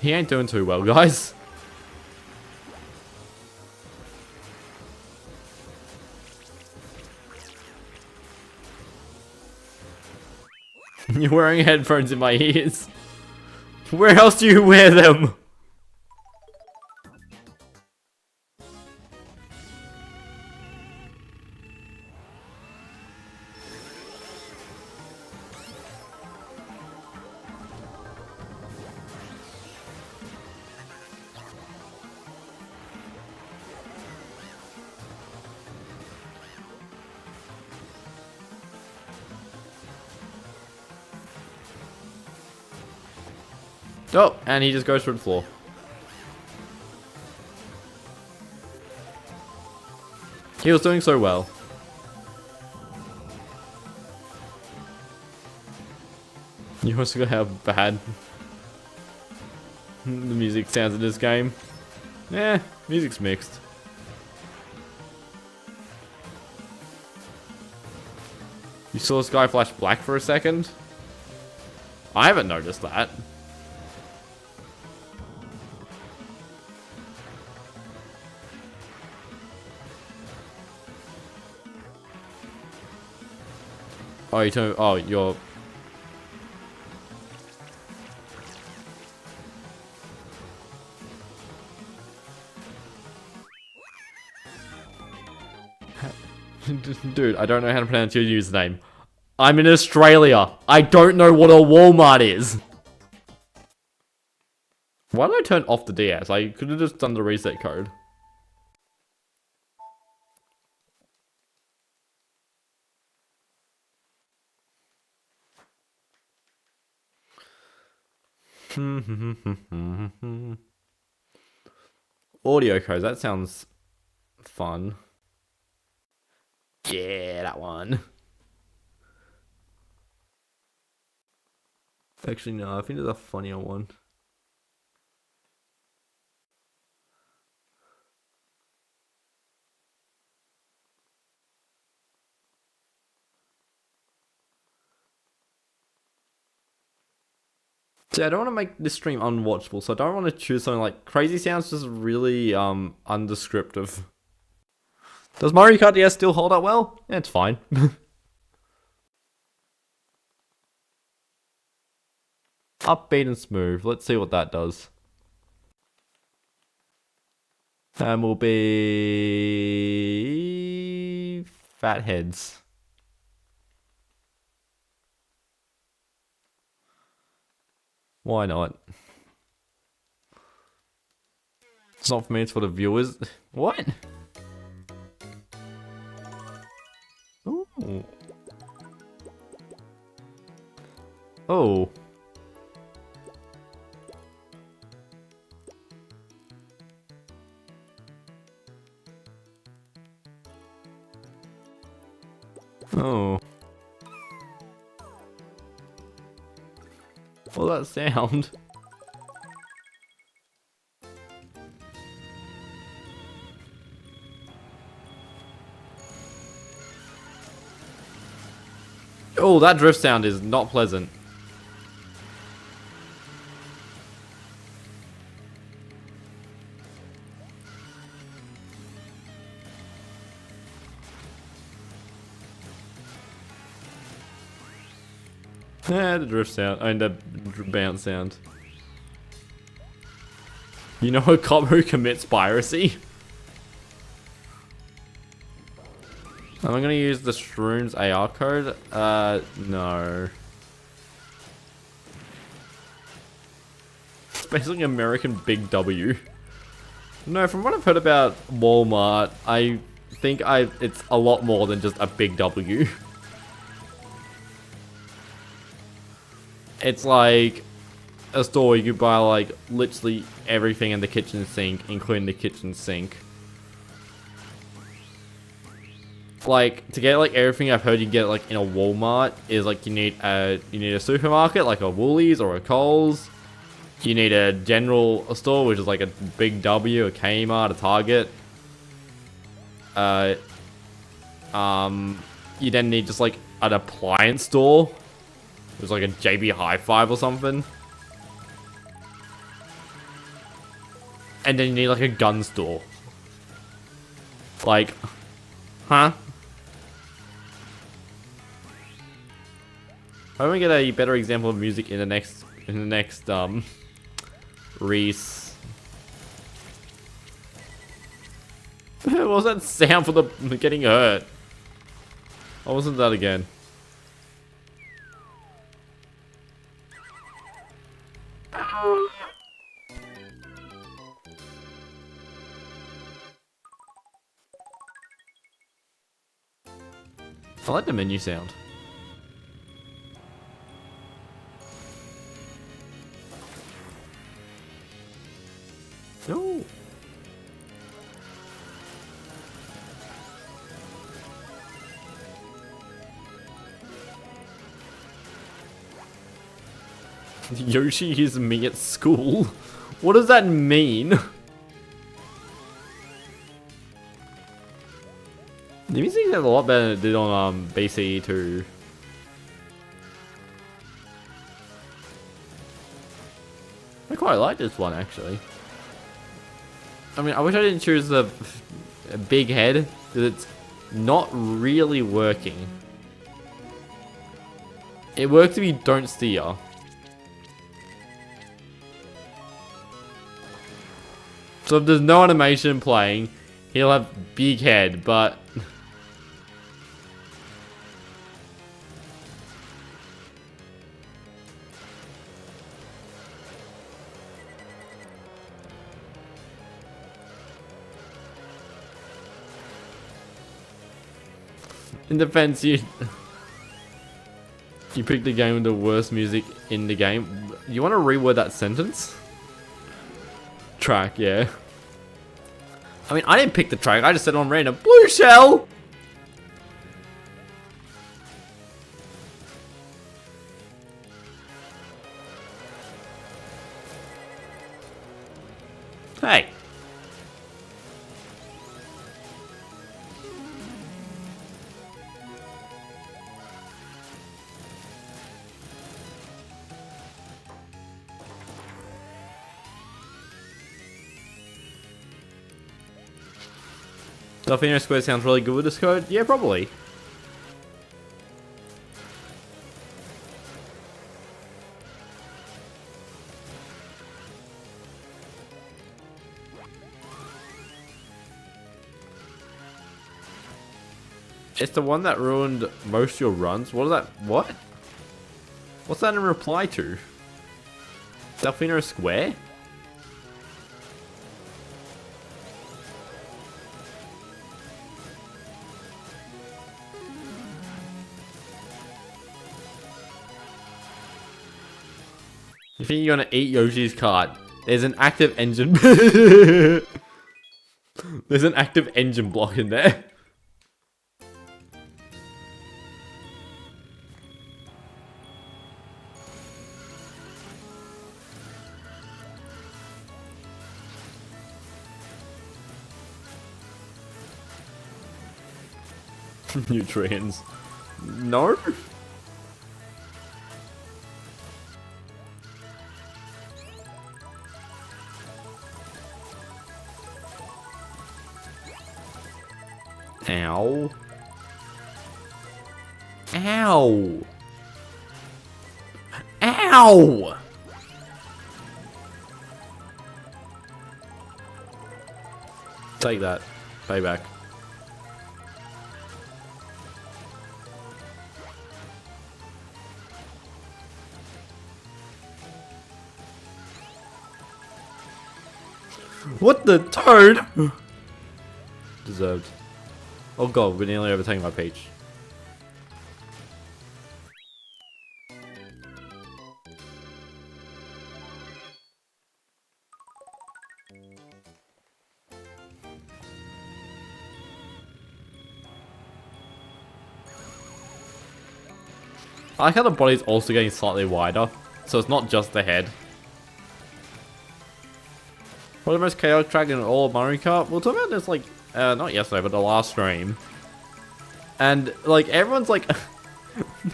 He ain't doing too well, guys. You're wearing headphones in my ears. Where else do you wear them? Oh, and he just goes through the floor. He was doing so well. You also got how bad the music sounds in this game. Eh, music's mixed. You saw the sky flash black for a second? I haven't noticed that. Oh, you told me, oh, you're... Dude, I don't know how to pronounce your username. I'm in Australia. I don't know what a Walmart is. Why did I turn off the DS? I could have just done the reset code. Audio codes. That sounds fun. Yeah, that one. Actually, no. I think there's a funnier one. See, I don't want to make this stream unwatchable, so I don't want to choose something like crazy sounds, just really undescriptive. Does Mario Kart DS still hold up well? Yeah, it's fine. Upbeat and smooth. Let's see what that does. And will be Fatheads. Why not? It's not for me, it's for the viewers. What? Ooh. Oh. Oh. What's that sound? Oh, that drift sound is not pleasant. Yeah, the drift sound, and the bounce sound. You know a cop who commits piracy? Am I gonna use the Shrooms AR code? No. It's basically American Big W. No, from what I've heard about Walmart, I think it's a lot more than just a big W. It's like a store where you could buy like literally everything in the kitchen sink, including the kitchen sink. Like to get like everything I've heard you get like in a Walmart is like you need a supermarket like a Woolies or a Coles. You need a general store which is like a Big W, a Kmart, a Target. You then need just like an appliance store. It's like a JB Hi-Fi or something. And then you need like a gun store. Like, huh? I'm gonna get a better example of music in the next Reese. What was that sound for the getting hurt? What wasn't that again? I like the menu sound. No. Yoshi is me at school? What does that mean? The music is a lot better than it did on BCE2. I quite like this one actually. I mean, I wish I didn't choose the big head, because it's not really working. It works if you don't steer. So if there's no animation playing, he'll have big head, but... In defense, you picked the game with the worst music in the game. You want to reword that sentence? Track, yeah. I mean, I didn't pick the track. I just said on random. Blue shell! Hey. Delphino Square sounds really good with this code? Yeah, probably. It's the one that ruined most of your runs? What is that? What? What's that in reply to? Delphino Square? You think you're gonna eat Yoshi's cart? There's an active engine. There's an active engine block in there. Nutrients. No? Ow. Ow. Ow! Take that. Payback. What the toad? Deserved. Oh god, we're nearly overtaking my peach. I like how the body's also getting slightly wider, so it's not just the head. Probably the most chaotic track in all of Mario Kart? We'll talk about this like, not yesterday, but the last stream. And, like, everyone's like,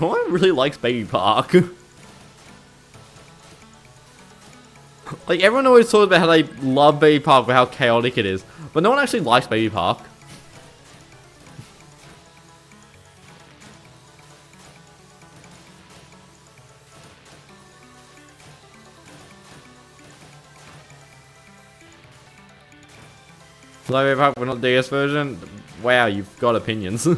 no one really likes Baby Park. Like, everyone always talks about how they love Baby Park, but how chaotic it is. But no one actually likes Baby Park. Baby Park, but not DS version? Wow, you've got opinions.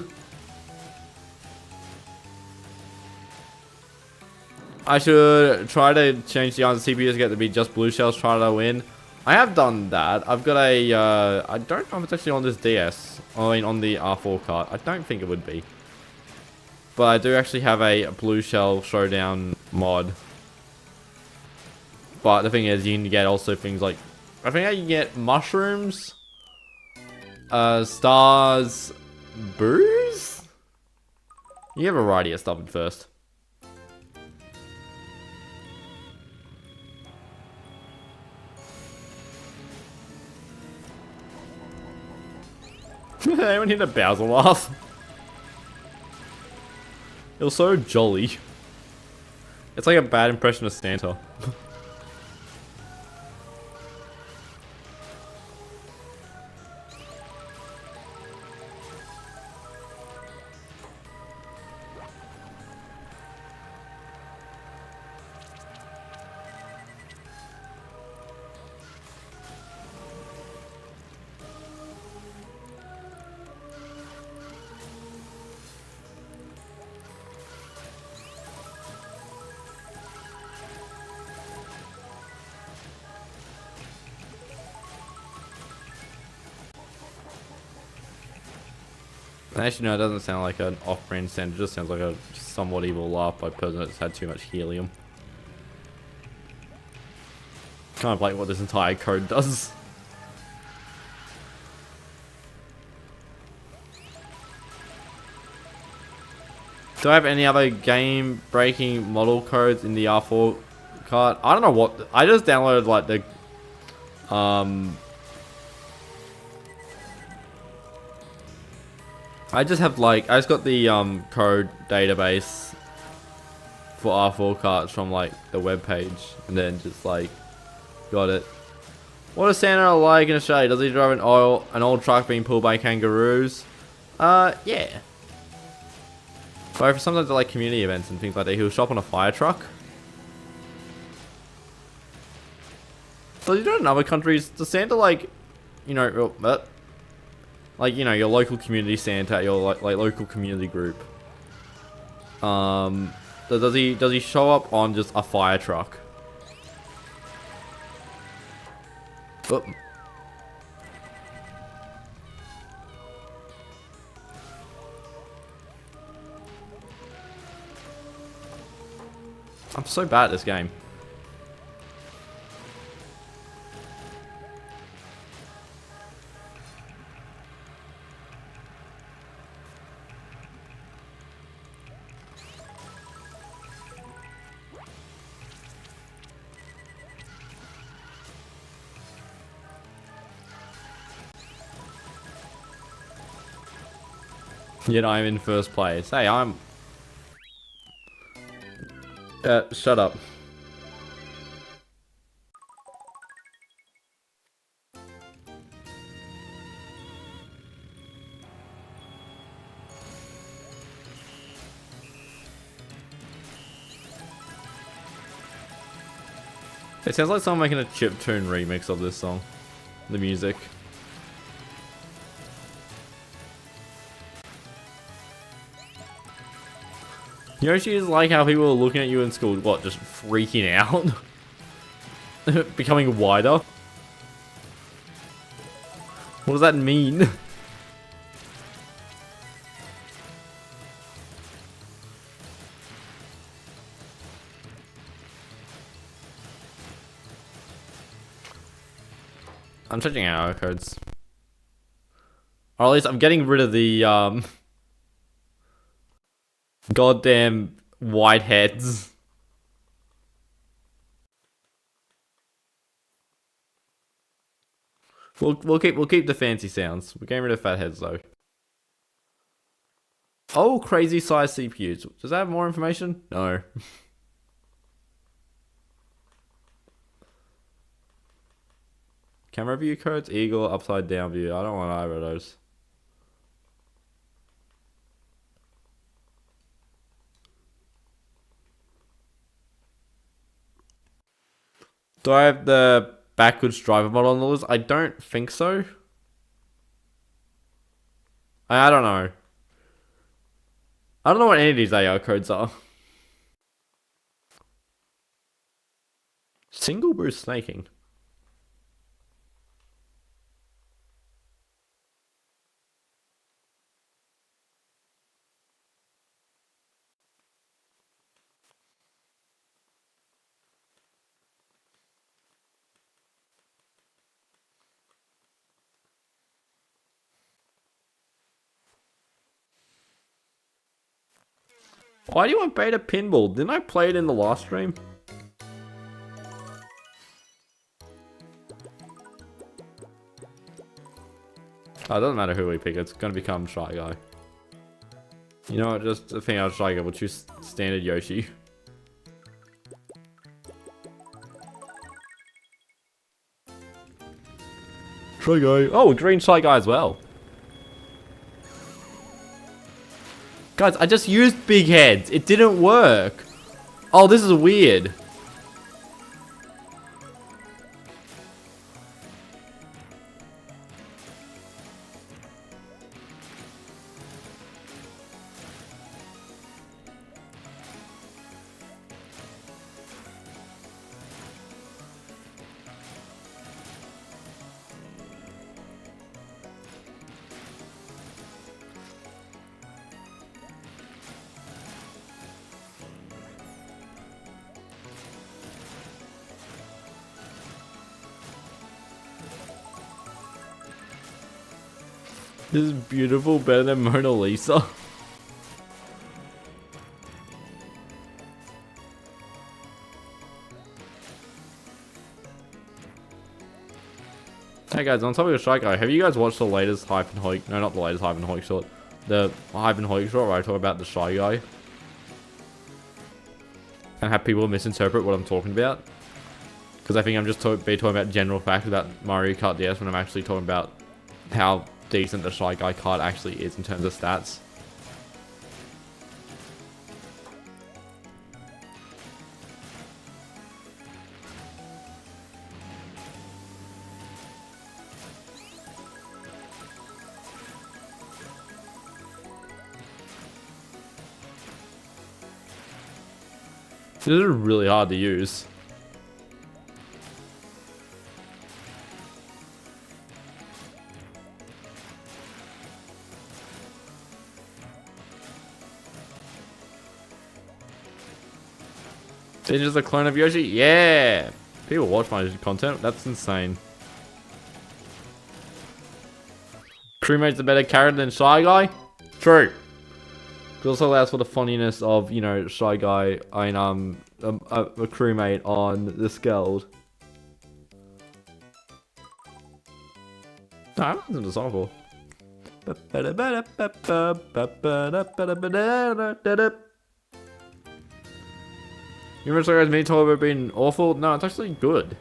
I should try to change the answer CPU to get to be just blue shells, try to win. I have done that. I've got a, I don't know if it's actually on this DS. I mean, on the R4 cart. I don't think it would be. But I do actually have a blue shell showdown mod. But the thing is, you can get also things like, I think I can get mushrooms, stars, booze? You have a variety of stuff at first. Anyone hear the Bowser laugh? It was so jolly. It's like a bad impression of Santa. Actually, no, it doesn't sound like an off-brand sound. It just sounds like a somewhat evil laugh by a person that's had too much helium. Kind of like what this entire code does. Do I have any other game-breaking model codes in the R4 card? I don't know what. I just downloaded like the I just have like I just got the code database for R4 carts from like the web page, and then just like got it. What is Santa like in Australia? Does he drive an old truck being pulled by kangaroos? Yeah. But for sometimes like community events and things like that, he'll shop on a fire truck. So you know in other countries, does Santa like, you know, like, you know, your local community Santa, your like local community group. Does he show up on just a fire truck? Oh. I'm so bad at this game. Yet I'm in first place. Hey, I'm... shut up. It sounds like someone making a chiptune remix of this song. The music. Yoshi is like how people are looking at you in school, what, just freaking out? Becoming wider? What does that mean? I'm changing our codes. Or at least I'm getting rid of the, goddamn white heads. We'll keep the fancy sounds. We're getting rid of fat heads though. Oh, crazy size CPUs. Does that have more information? No. Camera view codes, eagle, upside down view. I don't want either of those. Do I have the backwards driver model on the list? I don't think so. I don't know. I don't know what any of these AR codes are. Single boost snaking. Why do you want beta pinball? Didn't I play it in the last stream? Oh, it doesn't matter who we pick, it's gonna become Shy Guy. You know what, just think out Shy Guy, we'll choose standard Yoshi. Shy Guy. Oh, green Shy Guy as well. Guys, I just used big heads. It didn't work. Oh, this is weird. This is beautiful, better than Mona Lisa. Hey guys, on topic of Shy Guy, have you guys watched the latest Hyphen Hoik? No, not the latest Hyphen Hoik short. The Hyphen Hoik short where I talk about the Shy Guy. And have people misinterpret what I'm talking about. Because I think I'm just talking about general facts about Mario Kart DS when I'm actually talking about how decent the Shy Guy card actually is in terms of stats. This is really hard to use. It's just a clone of Yoshi? Yeah! People watch my content? That's insane. Crewmate's a better character than Shy Guy? True. It also allows for the funniness of, you know, Shy Guy and a crewmate on the Skeld. No, I haven't listened to the song before. You remember Shy Guy's mini tour being awful? No, it's actually good.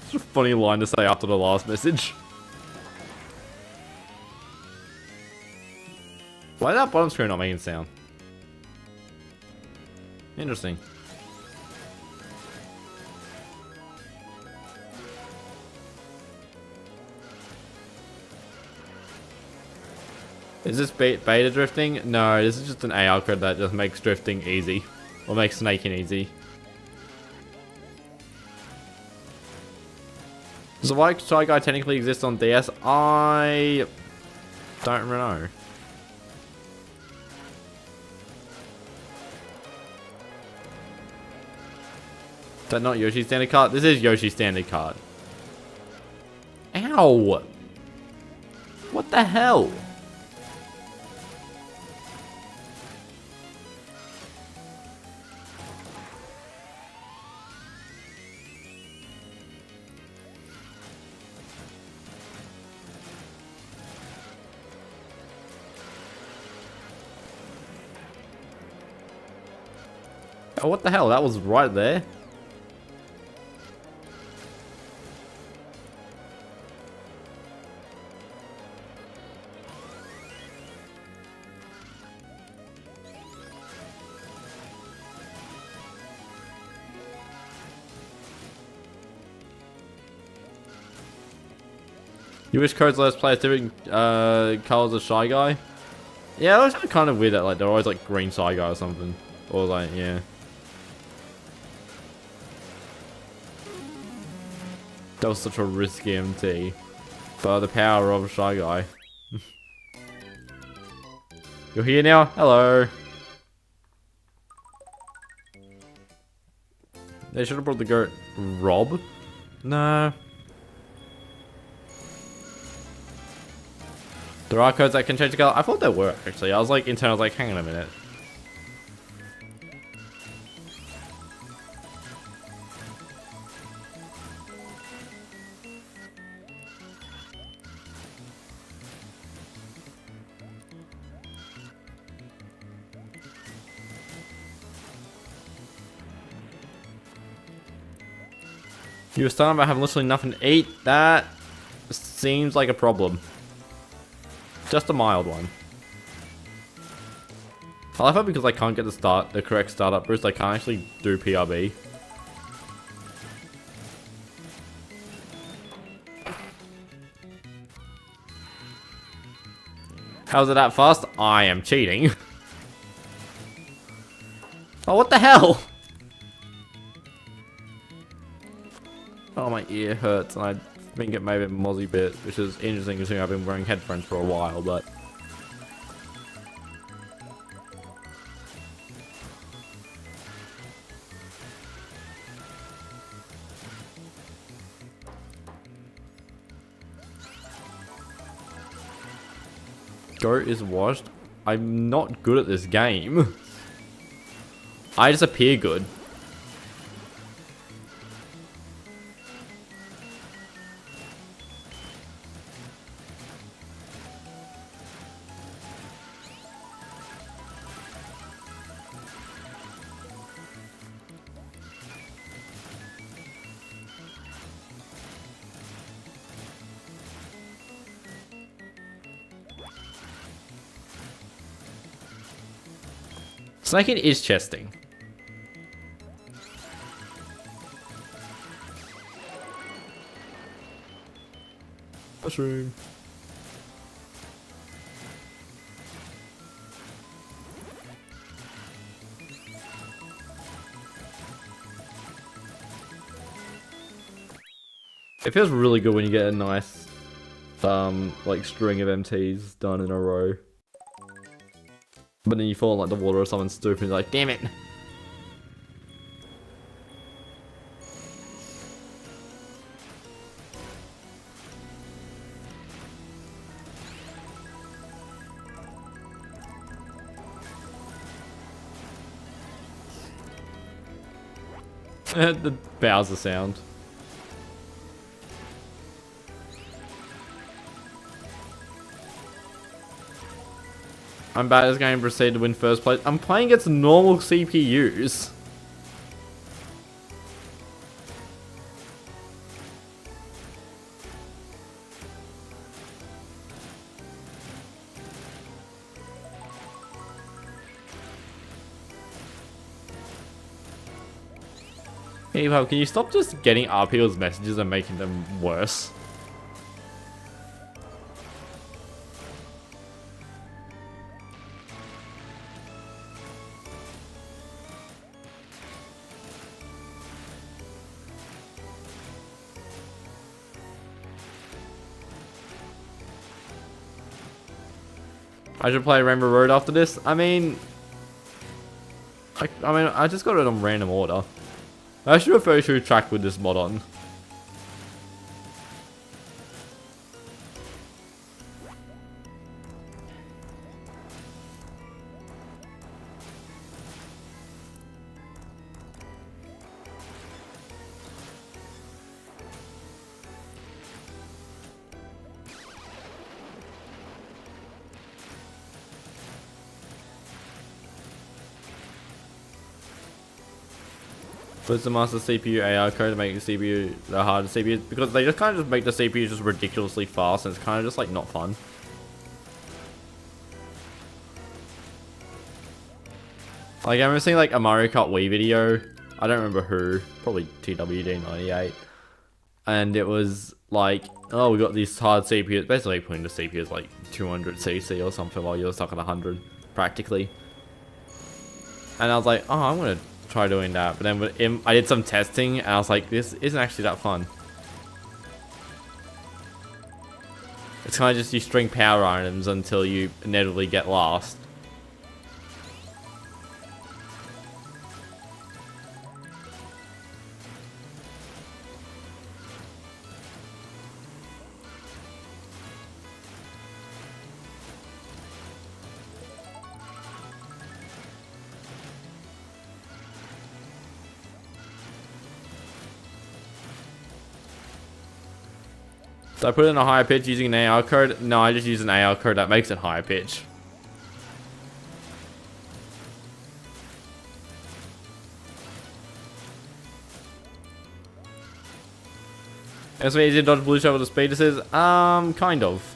It's a funny line to say after the last message. Why is that bottom screen not making sound? Interesting. Is this beta drifting? No, this is just an AR code that just makes drifting easy. Or makes snaking easy. Does the White Shy Guy technically exist on DS? I don't know. Is that not Yoshi's standard card? This is Yoshi's standard card. Ow! What the hell? Oh, what the hell? That was right there. You wish codes let us play as different colors of Shy Guy? Yeah, that was kind of weird that like they're always like green Shy Guy or something. Or like, yeah. That was such a risky MT. But the power of Shy Guy. You're here now? Hello. They should have brought the goat. Rob? No. There are codes that can change the color. I thought there were actually. I was like internally, I was like, hang on a minute. You were starting about having literally nothing to eat. That seems like a problem. Just a mild one. I like how because I can't get the correct startup boost, I can't actually do PRB. How's it that fast? I am cheating. Oh, what the hell? Oh, my ear hurts, and I think it may be a mozzie bit, which is interesting considering I've been wearing headphones for a while, but... Goat is washed. I'm not good at this game. I just appear good. Snaking is chesting. Mushroom. It feels really good when you get a nice, like string of MTs done in a row. But then you fall in like the water or something stupid and you're like, damn it! The Bowser sound. I'm bad at this game, proceed to win first place. I'm playing against normal CPUs. Hey, Pub, can you stop just getting our people's messages and making them worse? I should play Rainbow Road after this. I mean, I just got it on random order. I should have first track with this mod on. Puts the master CPU AR code to make the CPU the hardest CPU because they just kind of just make the CPU just ridiculously fast and it's kind of just like not fun. Like I remember seeing like a Mario Kart Wii video, I don't remember who, probably TWD98, and it was like, oh, we got these hard CPUs, basically putting the CPUs like 200cc or something while you're stuck at 100 practically. And I was like, oh, I'm gonna try doing that, but then I did some testing and I was like, this isn't actually that fun. It's kind of just you string power items until you inevitably get lost. So I put it in a higher pitch using an AR code? No, I just use an AR code that makes it higher pitch. It's easy to dodge blue shell with the speed assist? Kind of.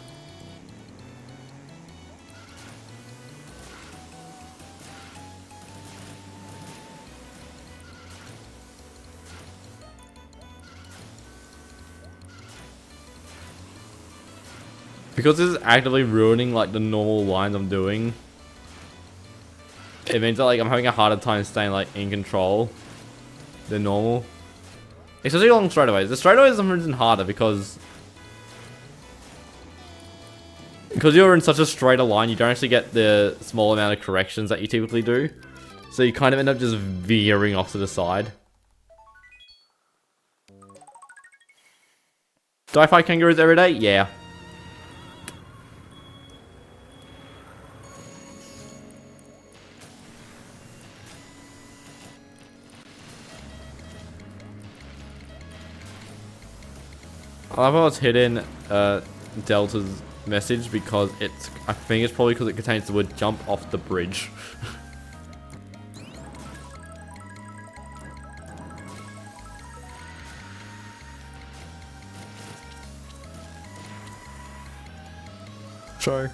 Because this is actively ruining like the normal lines I'm doing. It means that like I'm having a harder time staying like in control than normal. Especially along straightaways. The straightaways are some reason harder because you're in such a straighter line, you don't actually get the small amount of corrections that you typically do. So you kind of end up just veering off to the side. Do I fight kangaroos every day? Yeah. I love how it's hidden Delta's message because I think it's probably because it contains the word jump off the bridge. True.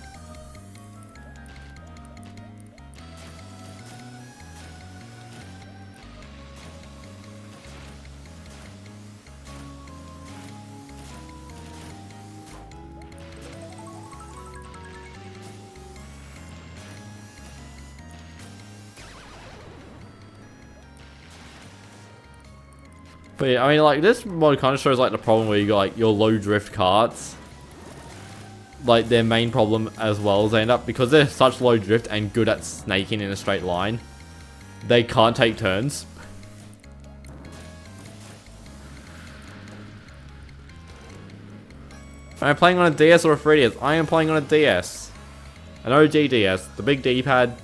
But yeah, I mean, like, this mod kind of shows, like, the problem where you got, like, your low drift carts. Like, their main problem as well is they end up, because they're such low drift and good at snaking in a straight line, they can't take turns. Am I playing on a DS or a 3DS? I am playing on a DS. An OG DS. The big D-pad,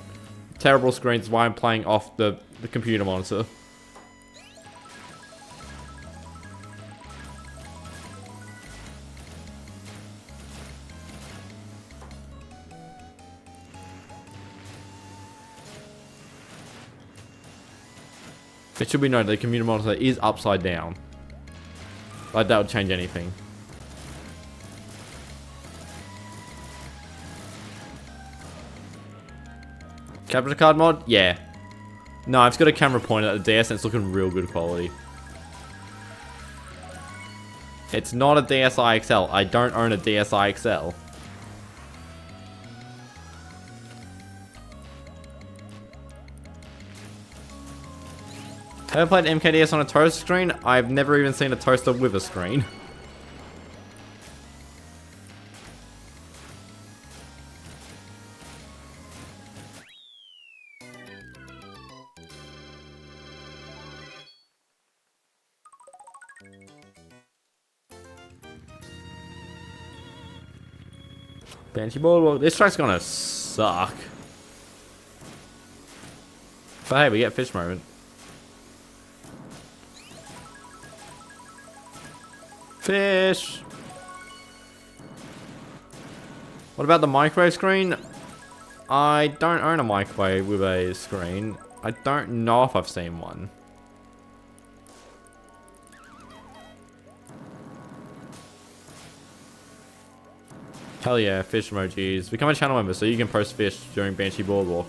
terrible screens, why I'm playing off the computer monitor. It should be noted the computer monitor is upside down. Like, that would change anything. Capture card mod? Yeah. No, I've got a camera pointed at the DS and it's looking real good quality. It's not a DSi XL. I don't own a DSi XL. Have I played MKDS on a toaster screen? I've never even seen a toaster with a screen. Banshee Boardwalk. This track's gonna suck. But hey, we get fish moment. Fish! What about the microwave screen? I don't own a microwave with a screen. I don't know if I've seen one. Hell yeah, fish emojis. Become a channel member so you can post fish during Banshee Boardwalk.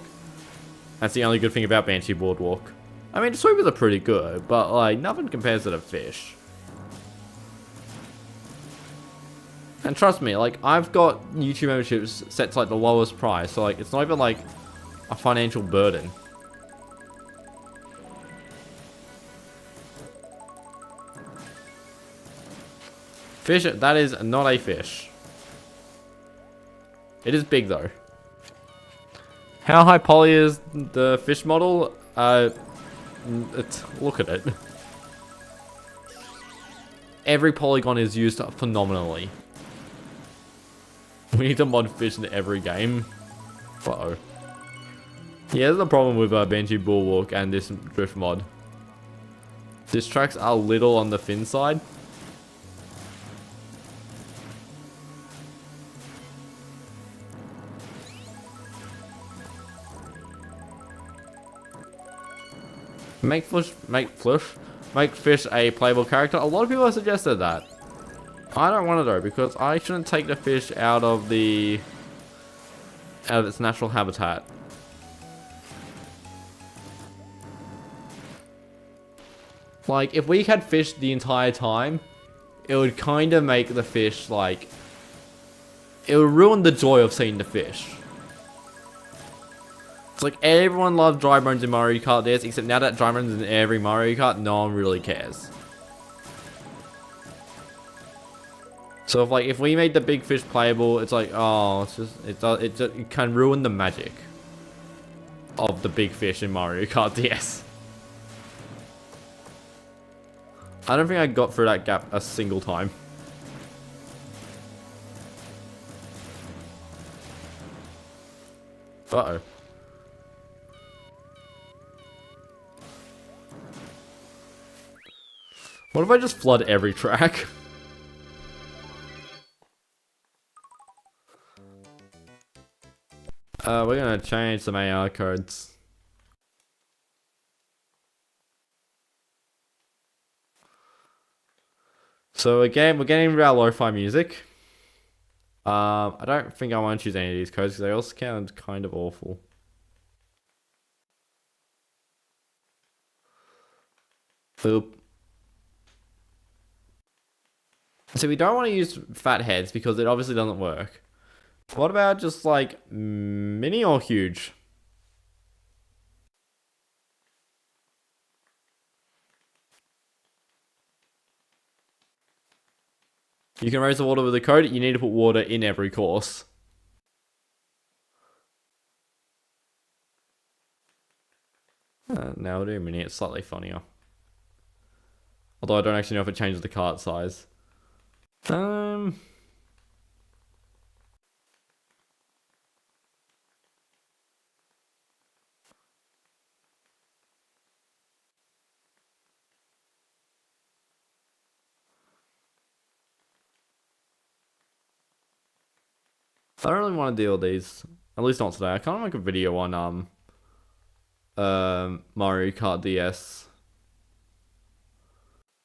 That's the only good thing about Banshee Boardwalk. I mean, the sweepers are pretty good, but like, nothing compares to the fish. And trust me, like, I've got YouTube memberships set to like the lowest price, so like, it's not even like a financial burden. Fish, that is not a fish. It is big though. How high poly is the fish model? Look at it. Every polygon is used phenomenally. We need to mod fish in every game. Uh-oh. Yeah, there's a problem with Banshee Boardwalk and this drift mod. This track's a little on the thin side. Make fish a playable character. A lot of people have suggested that. I don't want to though, because I shouldn't take the fish out of its natural habitat. Like, if we had fish the entire time, it would kind of make the fish, like, it will ruin the joy of seeing the fish. It's like everyone loved dry bones in Mario Kart DS, except now that dry bones is in every Mario Kart, no one really cares. So if we made the big fish playable, it's like, oh, it can ruin the magic of the big fish in Mario Kart DS. I don't think I got through that gap a single time. Uh-oh. What if I just flood every track? We're gonna change some AR codes. So again, we're getting into our lo-fi music. I don't think I want to choose any of these codes because they all sound kind of awful. Boop. So we don't want to use fat heads because it obviously doesn't work. What about just like mini or huge? You can raise the water with a code. You need to put water in every course. Now we'll do mini. It's slightly funnier. Although I don't actually know if it changes the cart size. I don't really want to deal with these. At least not today. I can't make a video on Mario Kart DS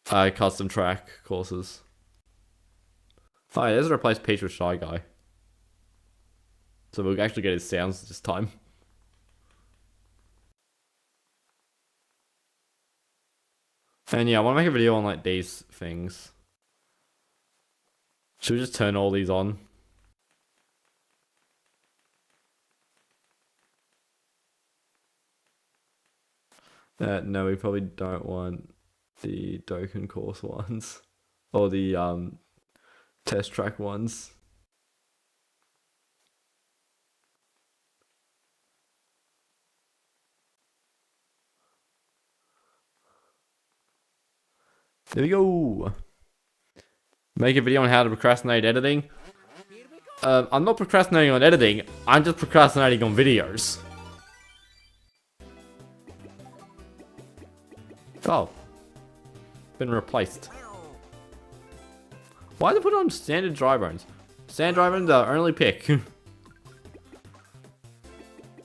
custom track courses. Oh, yeah, there's a replace Peach with Shy Guy. So we'll actually get his sounds this time. And yeah, I want to make a video on like these things. Should we just turn all these on? No, we probably don't want the Dokkan course ones. Or the test track ones. There we go. Make a video on how to procrastinate editing. I'm not procrastinating on editing, I'm just procrastinating on videos. Oh. Been replaced. Why did they put on standard dry bones? Standard dry bones are only pick.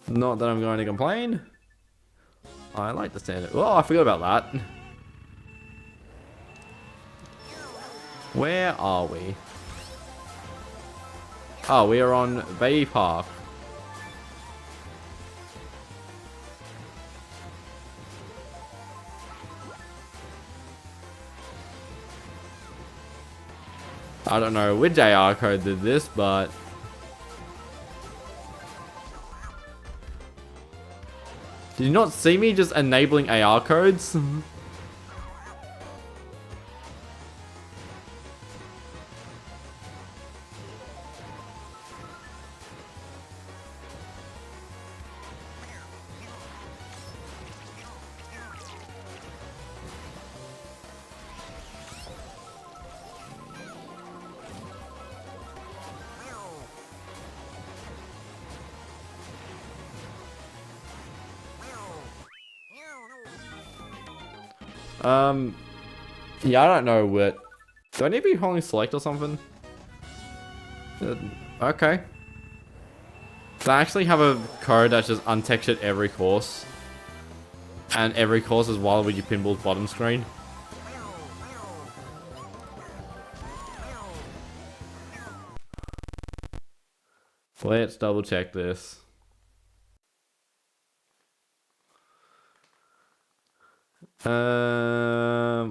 Not that I'm going to complain. I like the standard. Oh, I forgot about that. Where are we? Oh, we are on Bay Park. I don't know which AR code did this, but... Did you not see me just enabling AR codes? Yeah, I don't know what... Do I need to be holding select or something? Okay. So I actually have a code that's just untextured every course. And every course is Waluigi Pinball's bottom screen. Let's double check this.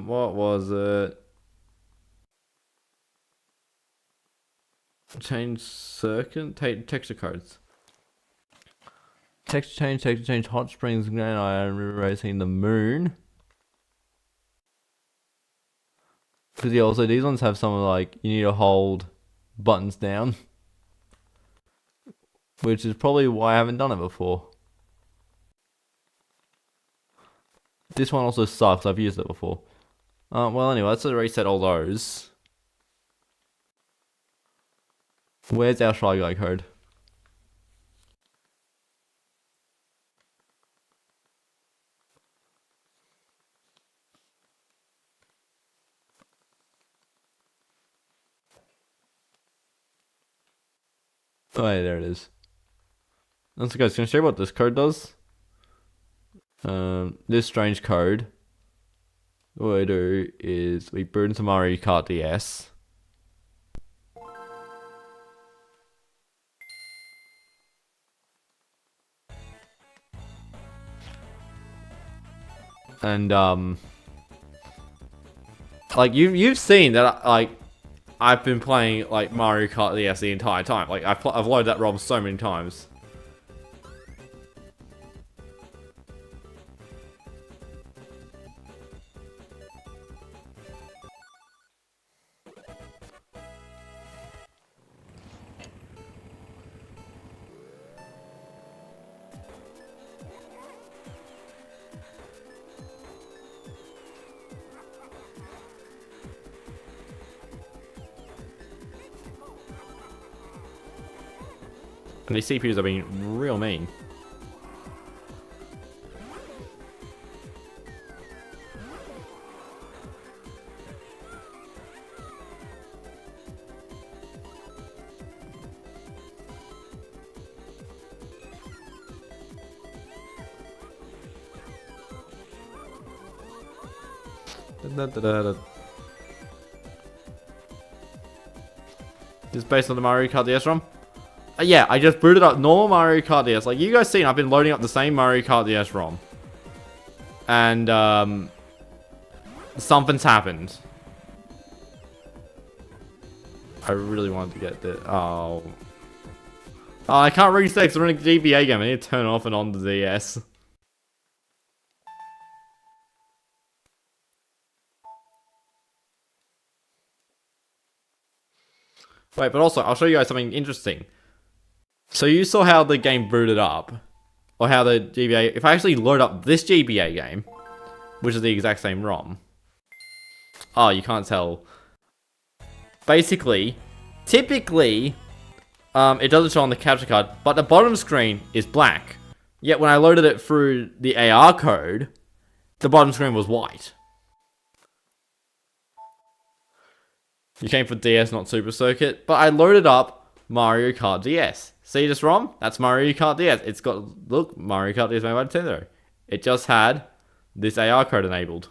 What was it? Change circuit, texture codes. Texture change, hot springs, grand iron, racing the moon. Because yeah, also these ones have some like, you need to hold buttons down. Which is probably why I haven't done it before. This one also sucks, I've used it before. Well anyway, let's reset all those. Where's our Shy Guy code? Oh yeah, there it is. Let's go, can I show you what this code does? This strange code, what we do is we boot into Mario Kart DS. And like you've seen that I've been playing like Mario Kart DS the entire time. Like I've loaded that ROM so many times. And these CPUs are being real mean. This is based on the Mario Kart DS ROM. Yeah, I just booted up normal Mario Kart DS. Like you guys seen, I've been loading up the same Mario Kart DS ROM. And something's happened. I really wanted to get the oh, I can't reset because we're in a GBA game. I need to turn off and on the DS. Wait, but also I'll show you guys something interesting. So you saw how the game booted up, or how the GBA, if I actually load up this GBA game, which is the exact same ROM. Oh, you can't tell. Basically, typically, it doesn't show on the capture card, but the bottom screen is black. Yet when I loaded it through the AR code, the bottom screen was white. You came for DS, not Super Circuit, but I loaded up Mario Kart DS. See this ROM? That's Mario Kart DS. It's got, look, Mario Kart DS made by Nintendo. It just had this AR code enabled.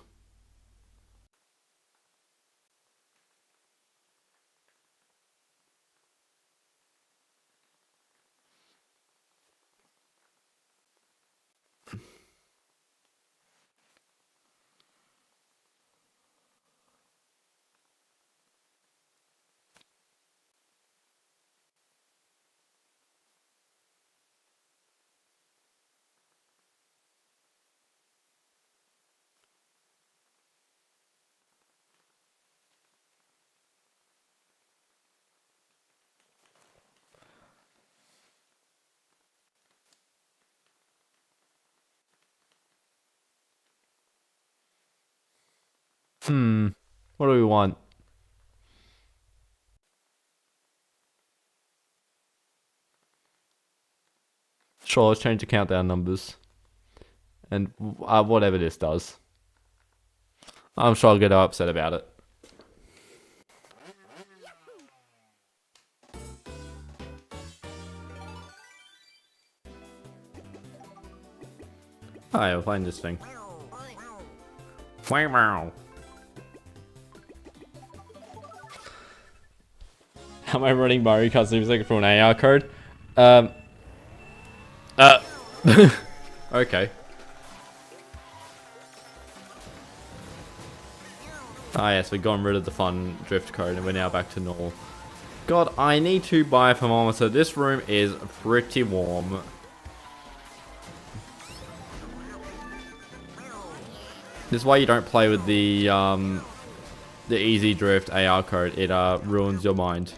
What do we want? Sure, let's change the countdown numbers. And whatever this does. I'm sure I'll get upset about it. Hi, we're playing this thing. Wow. How am I running Mario Kart Super Circuit from an AR code? Okay. Ah yes, we've gotten rid of the fun drift code and we're now back to normal. God, I need to buy a thermometer. This room is pretty warm. This is why you don't play with the Easy Drift AR code. It ruins your mind.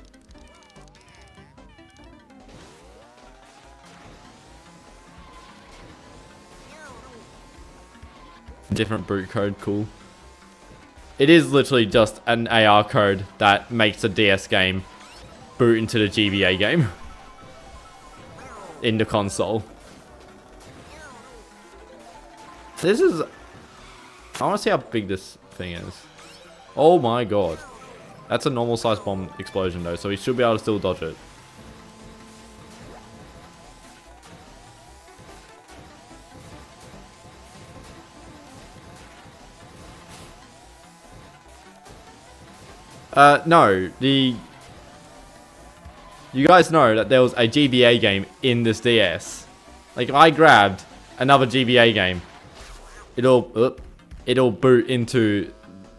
Different boot code, cool. It is literally just an AR code that makes a DS game boot into the GBA game in the console. This is... I want to see how big this thing is. Oh my god. That's a normal size bomb explosion though, so we should be able to still dodge it. No, you guys know that there was a GBA game in this DS. Like, I grabbed another GBA game. It'll boot into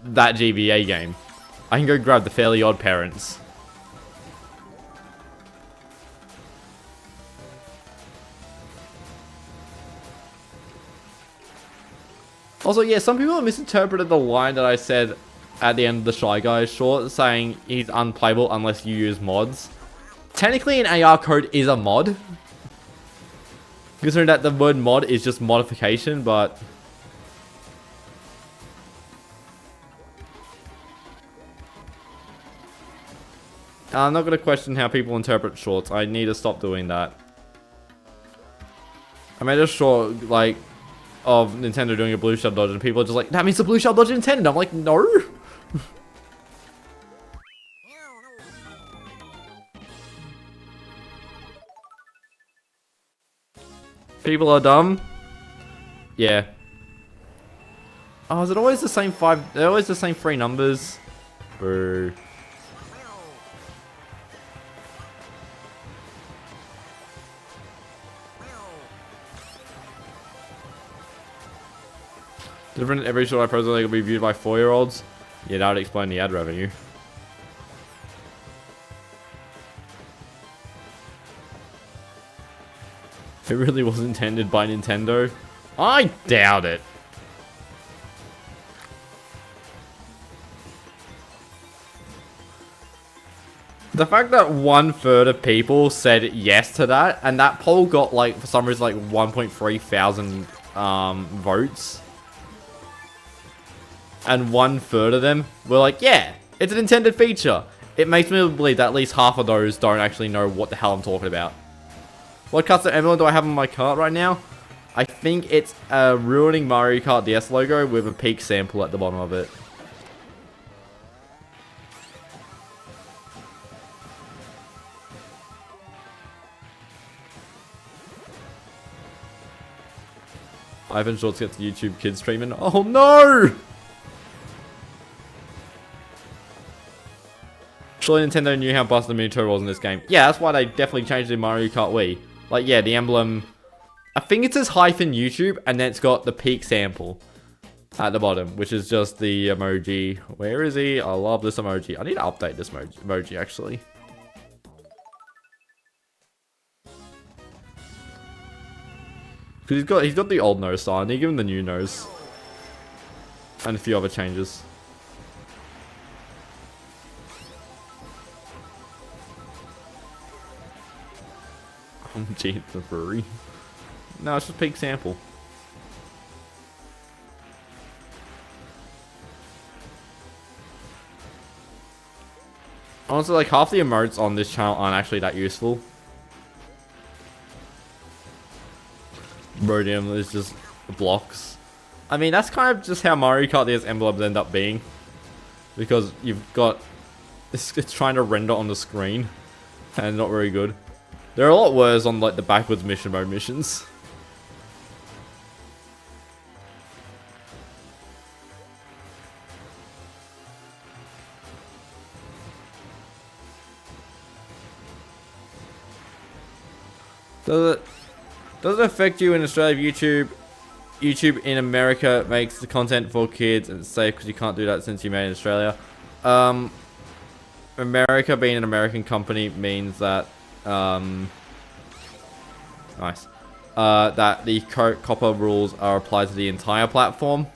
that GBA game. I can go grab the Fairly Odd Parents. Also, yeah, some people have misinterpreted the line that I said at the end of the Shy Guys short, saying he's unplayable unless you use mods. Technically, an AR code is a mod. Considering that the word mod is just modification, but... I'm not going to question how people interpret shorts. I need to stop doing that. I made a short, like, of Nintendo doing a blue shell dodge, and people are just like, that means the blue shell dodge intended. I'm like, no. People are dumb. Yeah. Oh, is it always the same five? They're always the same three numbers. Boo. Different every short I post will be viewed by 4-year-olds. Yeah, that would explain the ad revenue. It really was intended by Nintendo. I doubt it. The fact that 1/3 of people said yes to that, and that poll got, like, for some reason, like 1.3 thousand votes. And 1/3 of them were like, yeah, it's an intended feature. It makes me believe that at least half of those don't actually know what the hell I'm talking about. What custom emblem do I have on my cart right now? I think it's a ruining Mario Kart DS logo with a peak sample at the bottom of it. Hyphen Shorts gets YouTube Kids treatment. Oh no! Surely Nintendo knew how busted the Mewtwo was in this game. Yeah, that's why they definitely changed it in Mario Kart Wii. Like, yeah, the emblem... I think it says Hyphen YouTube, and then it's got the peak sample at the bottom, which is just the emoji. Where is he? I love this emoji. I need to update this emoji, actually. Because he's got the old nose style, and you give him the new nose. And a few other changes. Gee, it's a brewery. No, it's just peak sample. Honestly, like, half the emotes on this channel aren't actually that useful. Rhodium is just blocks. I mean, that's kind of just how Mario Kart DS emblems end up being. Because you've got... It's trying to render on the screen. And not very good. They're a lot worse on, like, the backwards mission mode missions. Does it affect you in Australia? YouTube in America makes the content for kids and it's safe because you can't do that since you made it in Australia. America being an American company means that, nice. That the COPPA rules are applied to the entire platform.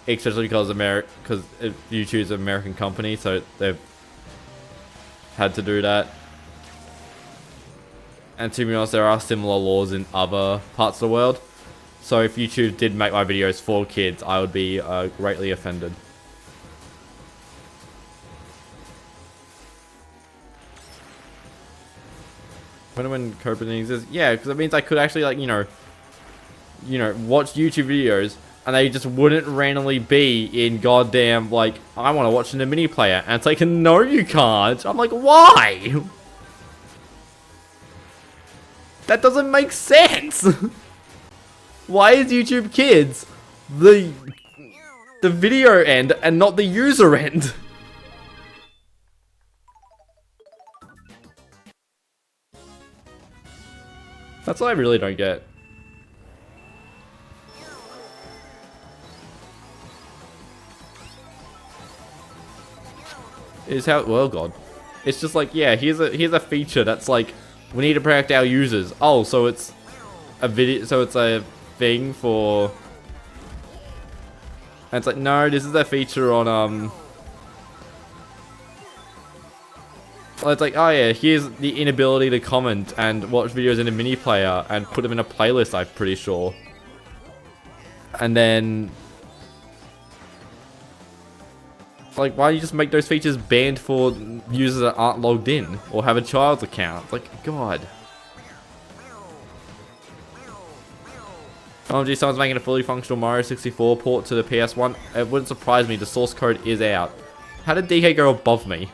Especially because YouTube's an American company, so they've had to do that. And to be honest, there are similar laws in other parts of the world. So if YouTube did make my videos for kids, I would be greatly offended. When Copenhagen exists, yeah, because it means I could actually, like, you know, watch YouTube videos, and they just wouldn't randomly be in goddamn, like, I want to watch in a mini player, and it's like, no, you can't. I'm like, why? That doesn't make sense. Why is YouTube Kids the video end and not the user end? That's what I really don't get. Is how, well, God, it's just like, yeah, here's a feature that's like, we need to protect our users. Oh, so it's a video, so it's a thing for, and it's like, no, this is a feature on well, it's like, oh yeah, here's the inability to comment and watch videos in a mini player and put them in a playlist, I'm pretty sure. And then, like, why don't you just make those features banned for users that aren't logged in or have a child's account? Like, God. Oh gee, someone's making a fully functional Mario 64 port to the PS1. It wouldn't surprise me, the source code is out. How did DK go above me?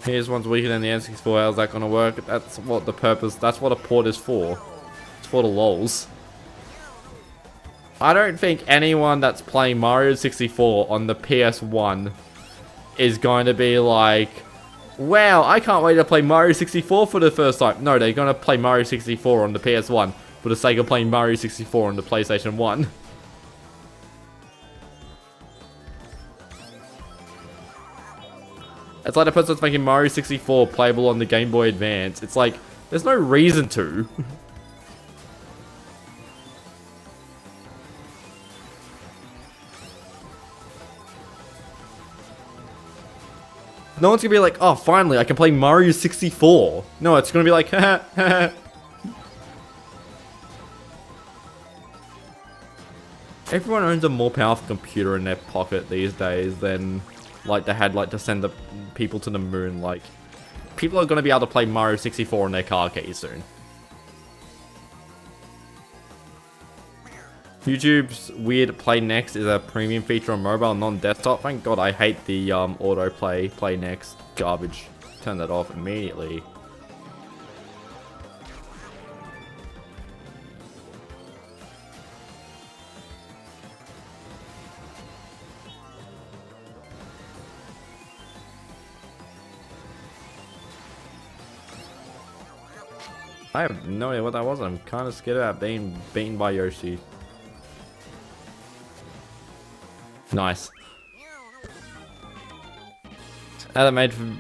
Here's one's weaker than the N64. How's that gonna work? That's what the purpose. That's what a port is for. It's for the lols. I don't think anyone that's playing Mario 64 on the PS1 is going to be like, wow, I can't wait to play Mario 64 for the first time. No, they're gonna play Mario 64 on the PS1 for the sake of playing Mario 64 on the PlayStation 1. It's like the person that's making Mario 64 playable on the Game Boy Advance. It's like, there's no reason to. No one's gonna be like, oh, finally, I can play Mario 64. No, it's gonna be like, haha, haha. Everyone owns a more powerful computer in their pocket these days than, like, they had, like, to send the people to the moon. Like, people are gonna be able to play Mario 64 on their car keys soon. YouTube's weird play next is a premium feature on mobile, non-desktop. Thank God, I hate the autoplay play next garbage. Turn that off immediately. I have no idea what that was. I'm kind of scared about being beaten by Yoshi. Nice. That made for, you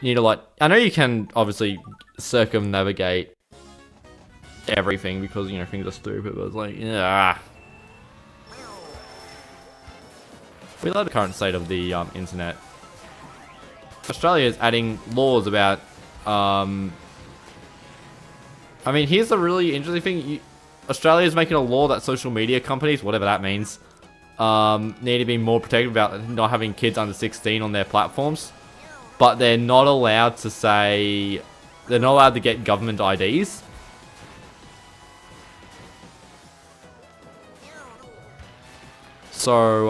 need to, like, I know you can obviously circumnavigate everything because, you know, things are stupid, but it's like, yeah. We love the current state of the internet. Australia is adding laws about I mean, here's the really interesting thing. Australia is making a law that social media companies, whatever that means, need to be more protective about not having kids under 16 on their platforms. But they're not allowed to say... They're not allowed to get government IDs. So,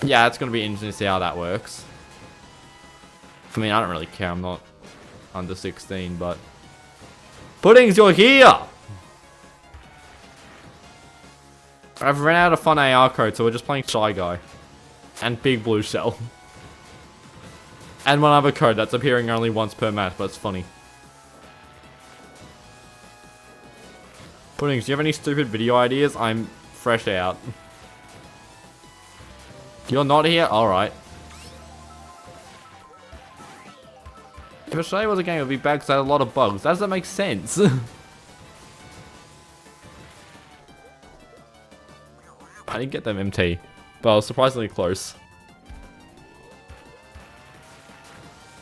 yeah, it's going to be interesting to see how that works. I mean, I don't really care. I'm not under 16, but... Puddings, you're here! I've run out of fun AR code, so we're just playing Shy Guy. And Big Blue Shell. And one other code that's appearing only once per match, but it's funny. Puddings, do you have any stupid video ideas? I'm fresh out. You're not here? Alright. If Australia was a game, it would be bad because I had a lot of bugs. That doesn't make sense. I didn't get them MT, but I was surprisingly close.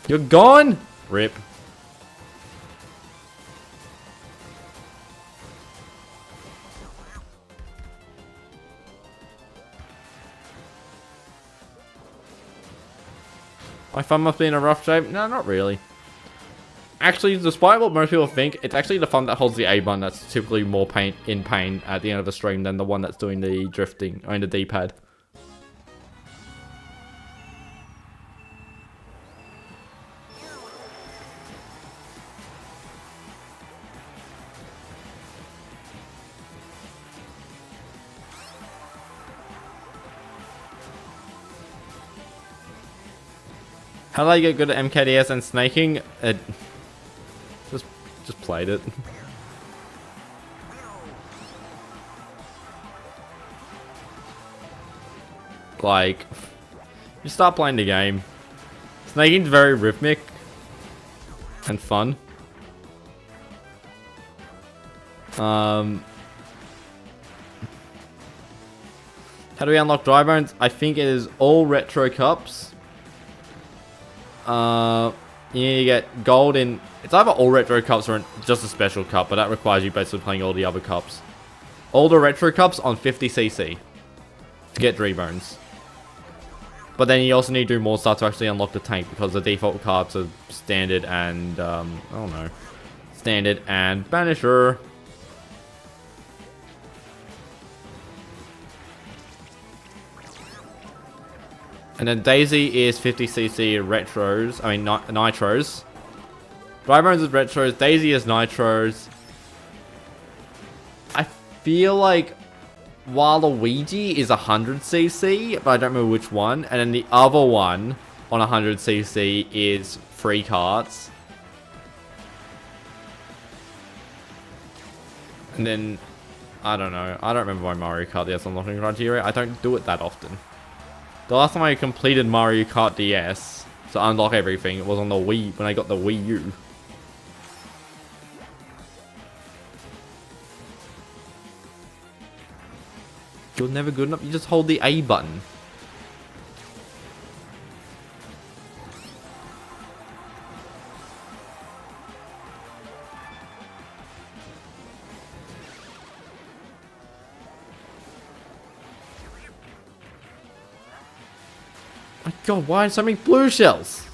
You're gone? Rip. My thumb must be in a rough shape? No, not really. Actually, despite what most people think, it's actually the thumb that holds the A button that's typically more in pain at the end of the stream than the one that's doing the drifting, I mean the D-pad. How do I get good at MKDS and snaking? Just played it. Like, you start playing the game. Snaking's very rhythmic and fun. How do we unlock dry bones? I think it is all retro cups. You need to get gold in... It's either all retro cups or just a special cup, but that requires you basically playing all the other cups. All the retro cups on 50cc to get dry bones. But then you also need to do more stuff to actually unlock the tank, because the default cards are standard and, I don't know. Standard and Banisher. And then Daisy is 50cc retros, I mean nitros. Dry Bones is retros, Daisy is nitros. I feel like Waluigi is 100cc, but I don't remember which one. And then the other one on 100cc is free carts. And then, I don't know. I don't remember my Mario Kart DS unlocking criteria. I don't do it that often. The last time I completed Mario Kart DS to unlock everything, it was on the Wii, when I got the Wii U. You're never good enough, you just hold the A button. My god, why so many blue shells?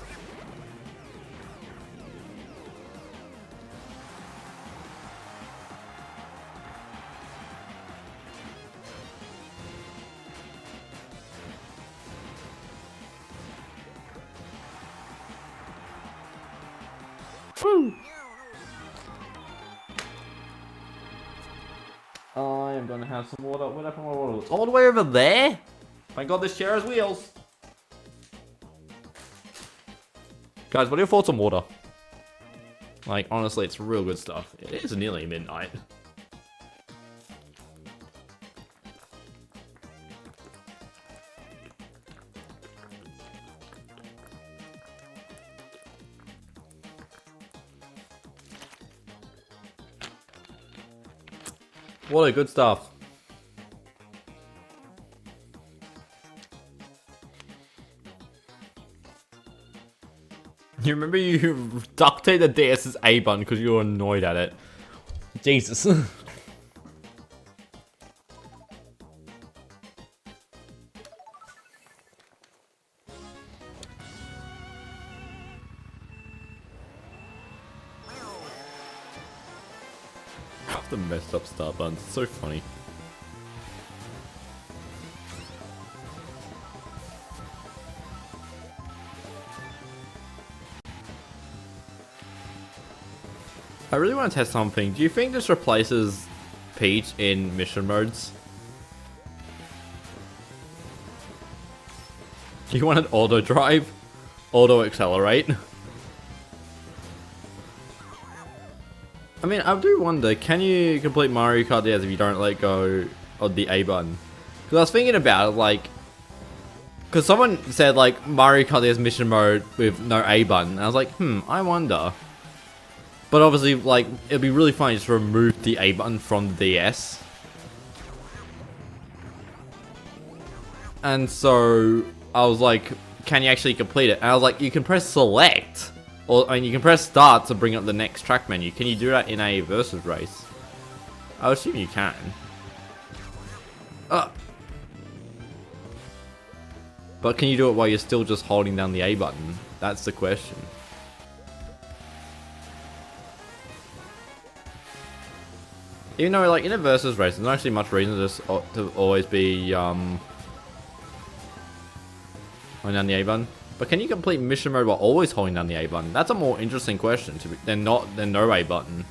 Woo! I am gonna have some water. Where'd I put my water? It's all the way over there? My god, this chair has wheels. Guys, what are your thoughts on water? Like, honestly, it's real good stuff. It is nearly midnight. Water, good stuff. You remember you duct taped the DS's A button because you were annoyed at it. Jesus. The messed up start buttons. It's so funny. I really want to test something. Do you think this replaces Peach in mission modes? Do you want an auto drive? Auto accelerate? I mean, I do wonder, can you complete Mario Kart DS if you don't let go of the A button? Because I was thinking about it, like, because someone said, like, Mario Kart DS mission mode with no A button, and I was like, I wonder. But obviously, like, it'd be really funny just to remove the A button from the DS. And so, I was like, can you actually complete it? And I was like, you can press select. Or, I mean, you can press start to bring up the next track menu. Can you do that in a versus race? I assume you can. But can you do it while you're still just holding down the A button? That's the question. Even though, like, in a versus race, there's not actually much reason to always be, holding down the A button. But can you complete mission mode while always holding down the A button? That's a more interesting question than no A button.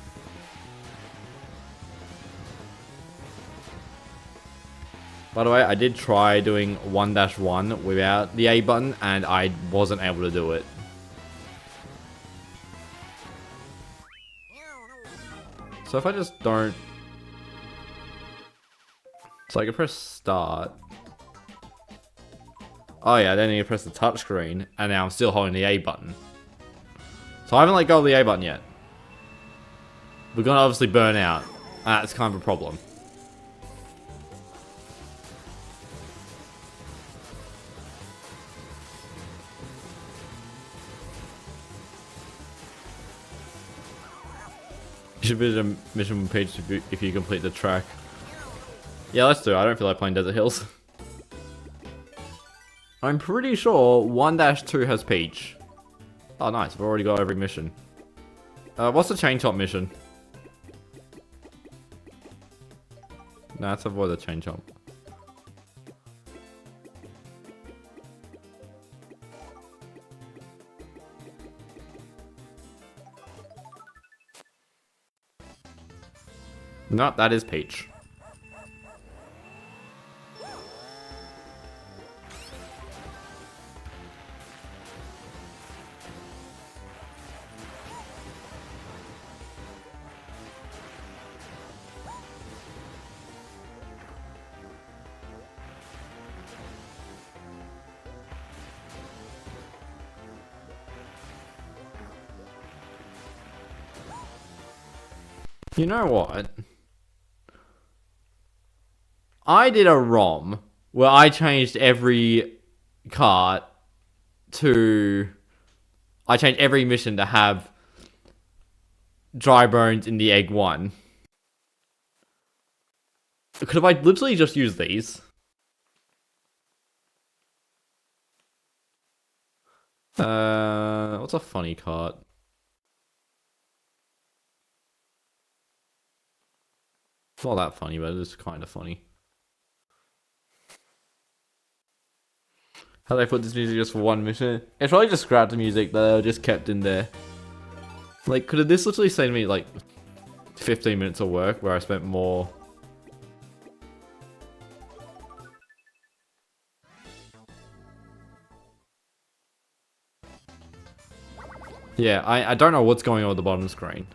By the way, I did try doing 1-1 without the A button, and I wasn't able to do it. So if I just don't... So I can press start. Oh yeah, then you press the touchscreen, and now I'm still holding the A button. So I haven't let go of the A button yet. We're gonna obviously burn out. That's kind of a problem. You should visit a mission page if you complete the track. Yeah, let's do it. I don't feel like playing Desert Hills. I'm pretty sure 1-2 has Peach. Oh, nice. We've already got every mission. What's the chain chomp mission? No, let's avoid the chain chomp. No, that is Peach. You know what? I did a ROM where I changed every cart to... I changed every mission to have dry bones in the egg 1. Could I literally just use these? What's a funny cart? It's not that funny, but it is kind of funny. How they put this music just for one mission? It's probably just scrapped the music that I just kept in there. Like, could this literally save me like 15 minutes of work where I spent more? Yeah, I don't know what's going on with the bottom screen.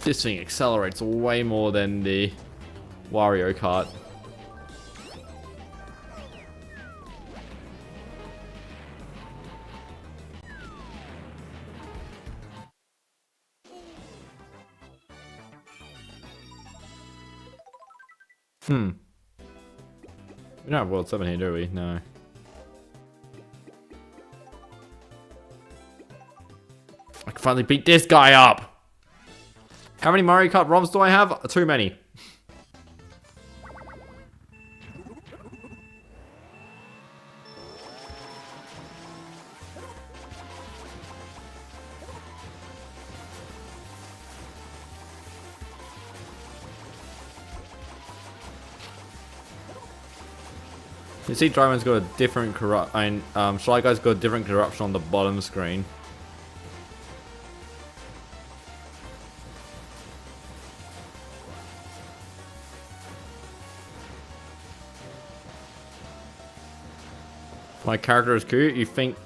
This thing accelerates way more than the Mario Kart. We don't have World 7 here, do we? No. I can finally beat this guy up! How many Mario Kart ROMs do I have? Too many. You see Dryman's got a different Shy Guy's got a different corruption on the bottom screen. My character is cute. You think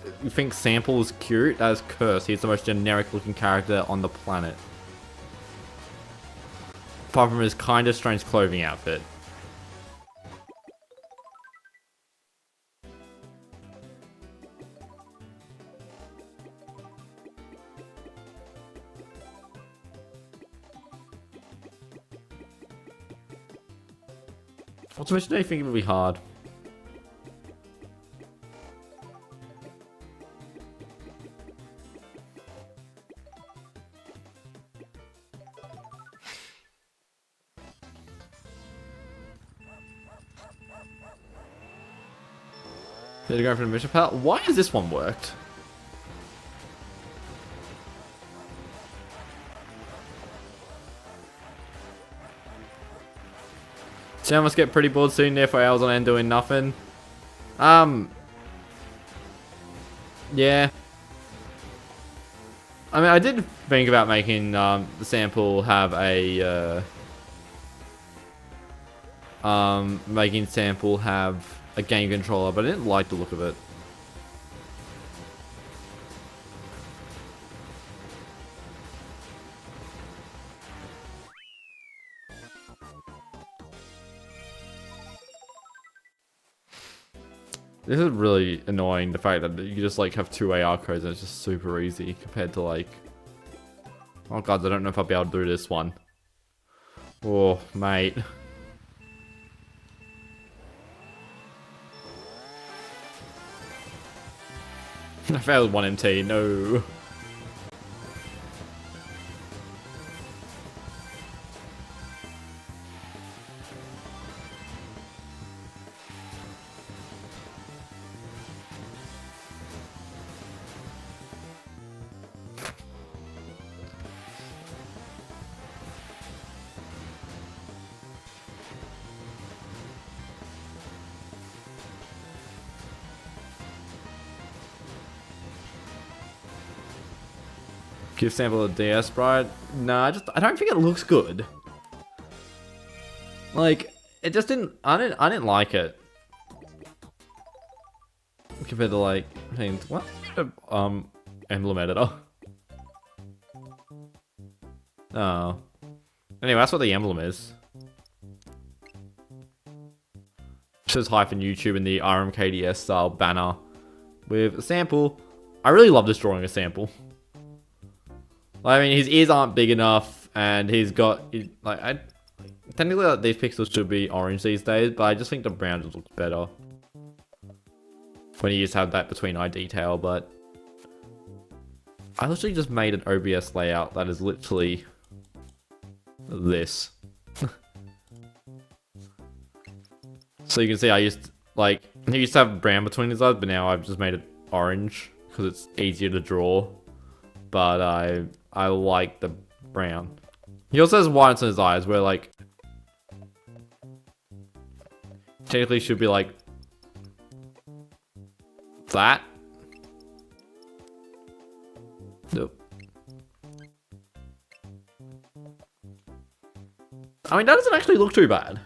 Sample is cute? That is cursed. He's the most generic looking character on the planet. Apart from his kind of strange clothing outfit. What's the mission? Do you think it would be hard? Did it go for the mission palette? Why has this one worked? So I must get pretty bored soon there for hours on end doing nothing. Yeah. I mean, I did think about making the Sample have a making Sample have a game controller, but I didn't like the look of it. This is really annoying, the fact that you just like have two AR codes and it's just super easy compared to like... Oh god, I don't know if I'll be able to do this one. Oh, mate. I failed 1 MT, no. Give Sample a DS sprite? Nah, I don't think it looks good. Like, it just didn't, I didn't like it. Compared to like, what? Emblem editor. Oh. Anyway, that's what the emblem is. It says Hyphen YouTube in the MKDS style banner with a Sample. I really love this drawing of Sample. I mean, his ears aren't big enough, and he's got like technically like, these pixels should be orange these days, but I just think the brown just looks better when you just have that between eye detail. But I literally just made an OBS layout that is literally this. So you can see I used he used to have brown between his eyes, but now I've just made it orange because it's easier to draw. But I like the brown. He also has whites in his eyes, where like technically should be like that. Nope. I mean, that doesn't actually look too bad.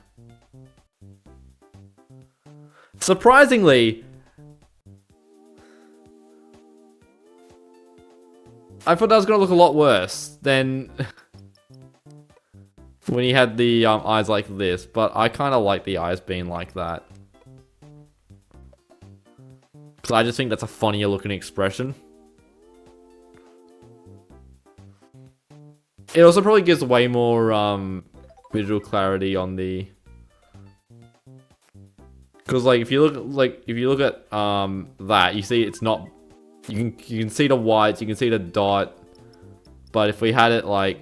Surprisingly, I thought that was gonna look a lot worse than when he had the eyes like this, but I kind of like the eyes being like that. Because I just think that's a funnier looking expression. It also probably gives way more visual clarity on the... Because like if you look at that, you see it's not... You can see the whites, you can see the dot, but if we had it like...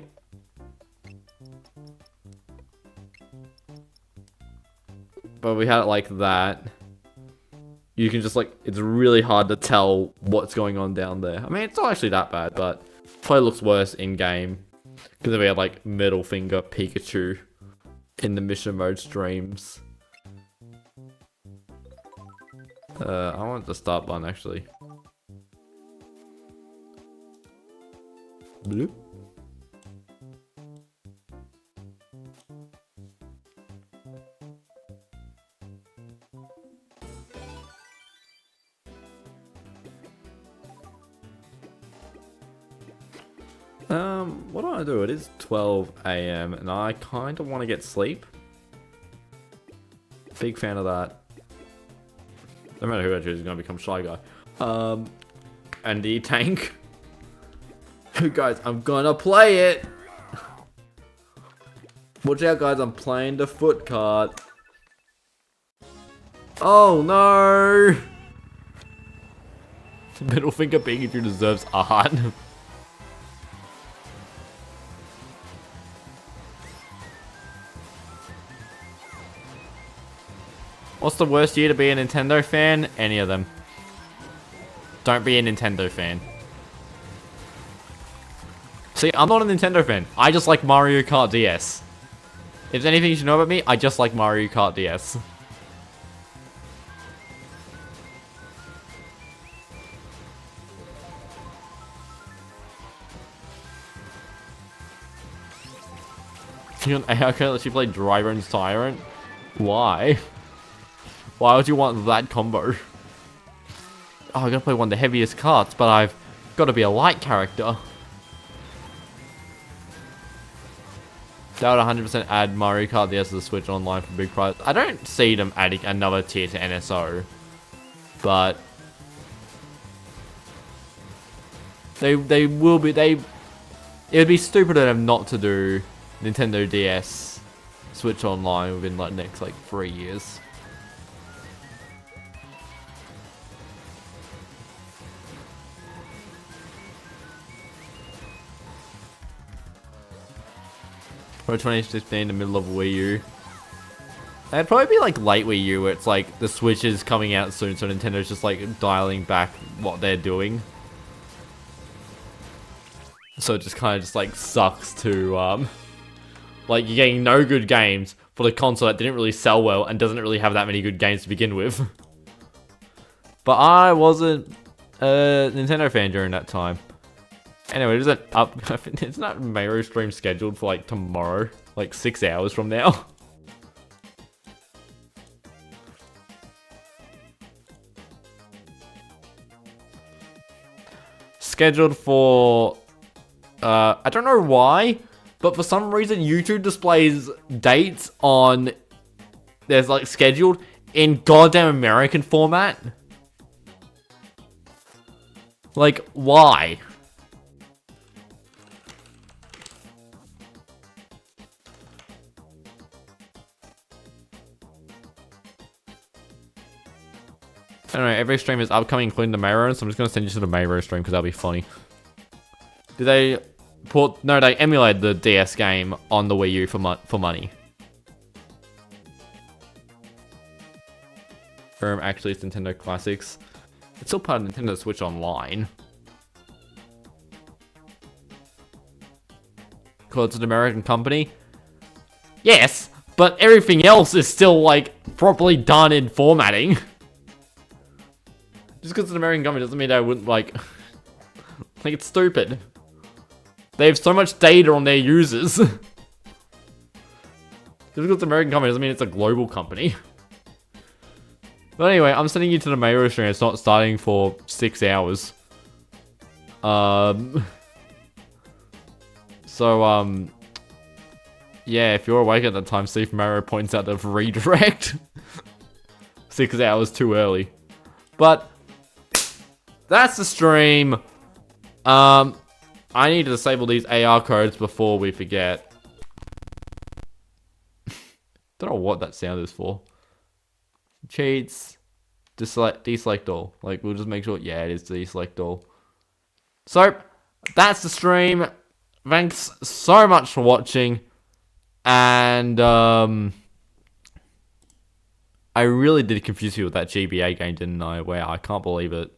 But we had it like that, you can just like, it's really hard to tell what's going on down there. I mean, it's not actually that bad, but probably looks worse in game. Because if we had like middle finger Pikachu in the mission mode streams. I want the start button actually. Blue. What do I do? It is 12 AM and I kind of want to get sleep. Big fan of that. No matter who I choose is going to become Shy Guy. And the tank. Guys, I'm gonna play it. Watch out, guys, I'm playing the foot cart. Oh no! Middle finger Pikachu deserves art. What's the worst year to be a Nintendo fan? Any of them. Don't be a Nintendo fan. See, I'm not a Nintendo fan. I just like Mario Kart DS. If there's anything you should know about me, I just like Mario Kart DS. You're an AR that you play Driver and Tyrant? Why? Why would you want that combo? Oh, I gotta play one of the heaviest carts, but I've gotta be a light character. That would 100% add Mario Kart DS to the Switch Online for big price. I don't see them adding another tier to NSO, but they will be. It would be stupid of them not to do Nintendo DS Switch Online within like next like 3 years. Pro 2016 in the middle of Wii U. It'd probably be like late Wii U where it's like the Switch is coming out soon, so Nintendo's just like dialing back what they're doing. So it just kind of just like sucks to like you're getting no good games for the console that didn't really sell well and doesn't really have that many good games to begin with. But I wasn't a Nintendo fan during that time. Anyway, it's not Mario stream scheduled for like tomorrow, like 6 hours from now. Scheduled for, I don't know why, but for some reason YouTube displays dates on, there's like scheduled in goddamn American format. Like, why? Anyway, every stream is upcoming, including the Mario, so I'm just gonna send you to the Mario stream because that'll be funny. Did they put? No, they emulated the DS game on the Wii U for money. Actually, it's Nintendo Classics. It's still part of Nintendo Switch Online. Because it's an American company. Yes, but everything else is still like properly done in formatting. Just because it's an American company doesn't mean I wouldn't like it's stupid. They have so much data on their users. Just because it's an American company doesn't mean it's a global company. But anyway, I'm sending you to the Mario stream. It's not starting for 6 hours. Yeah, if you're awake at that time, Steve Mario points out the redirect. 6 hours too early. But that's the stream. I need to disable these AR codes before we forget. Don't know what that sound is for. Cheats. Deselect all. Like, we'll just make sure. Yeah, it is deselect all. So, that's the stream. Thanks so much for watching. And, I really did confuse you with that GBA game, didn't I? Wow, I can't believe it.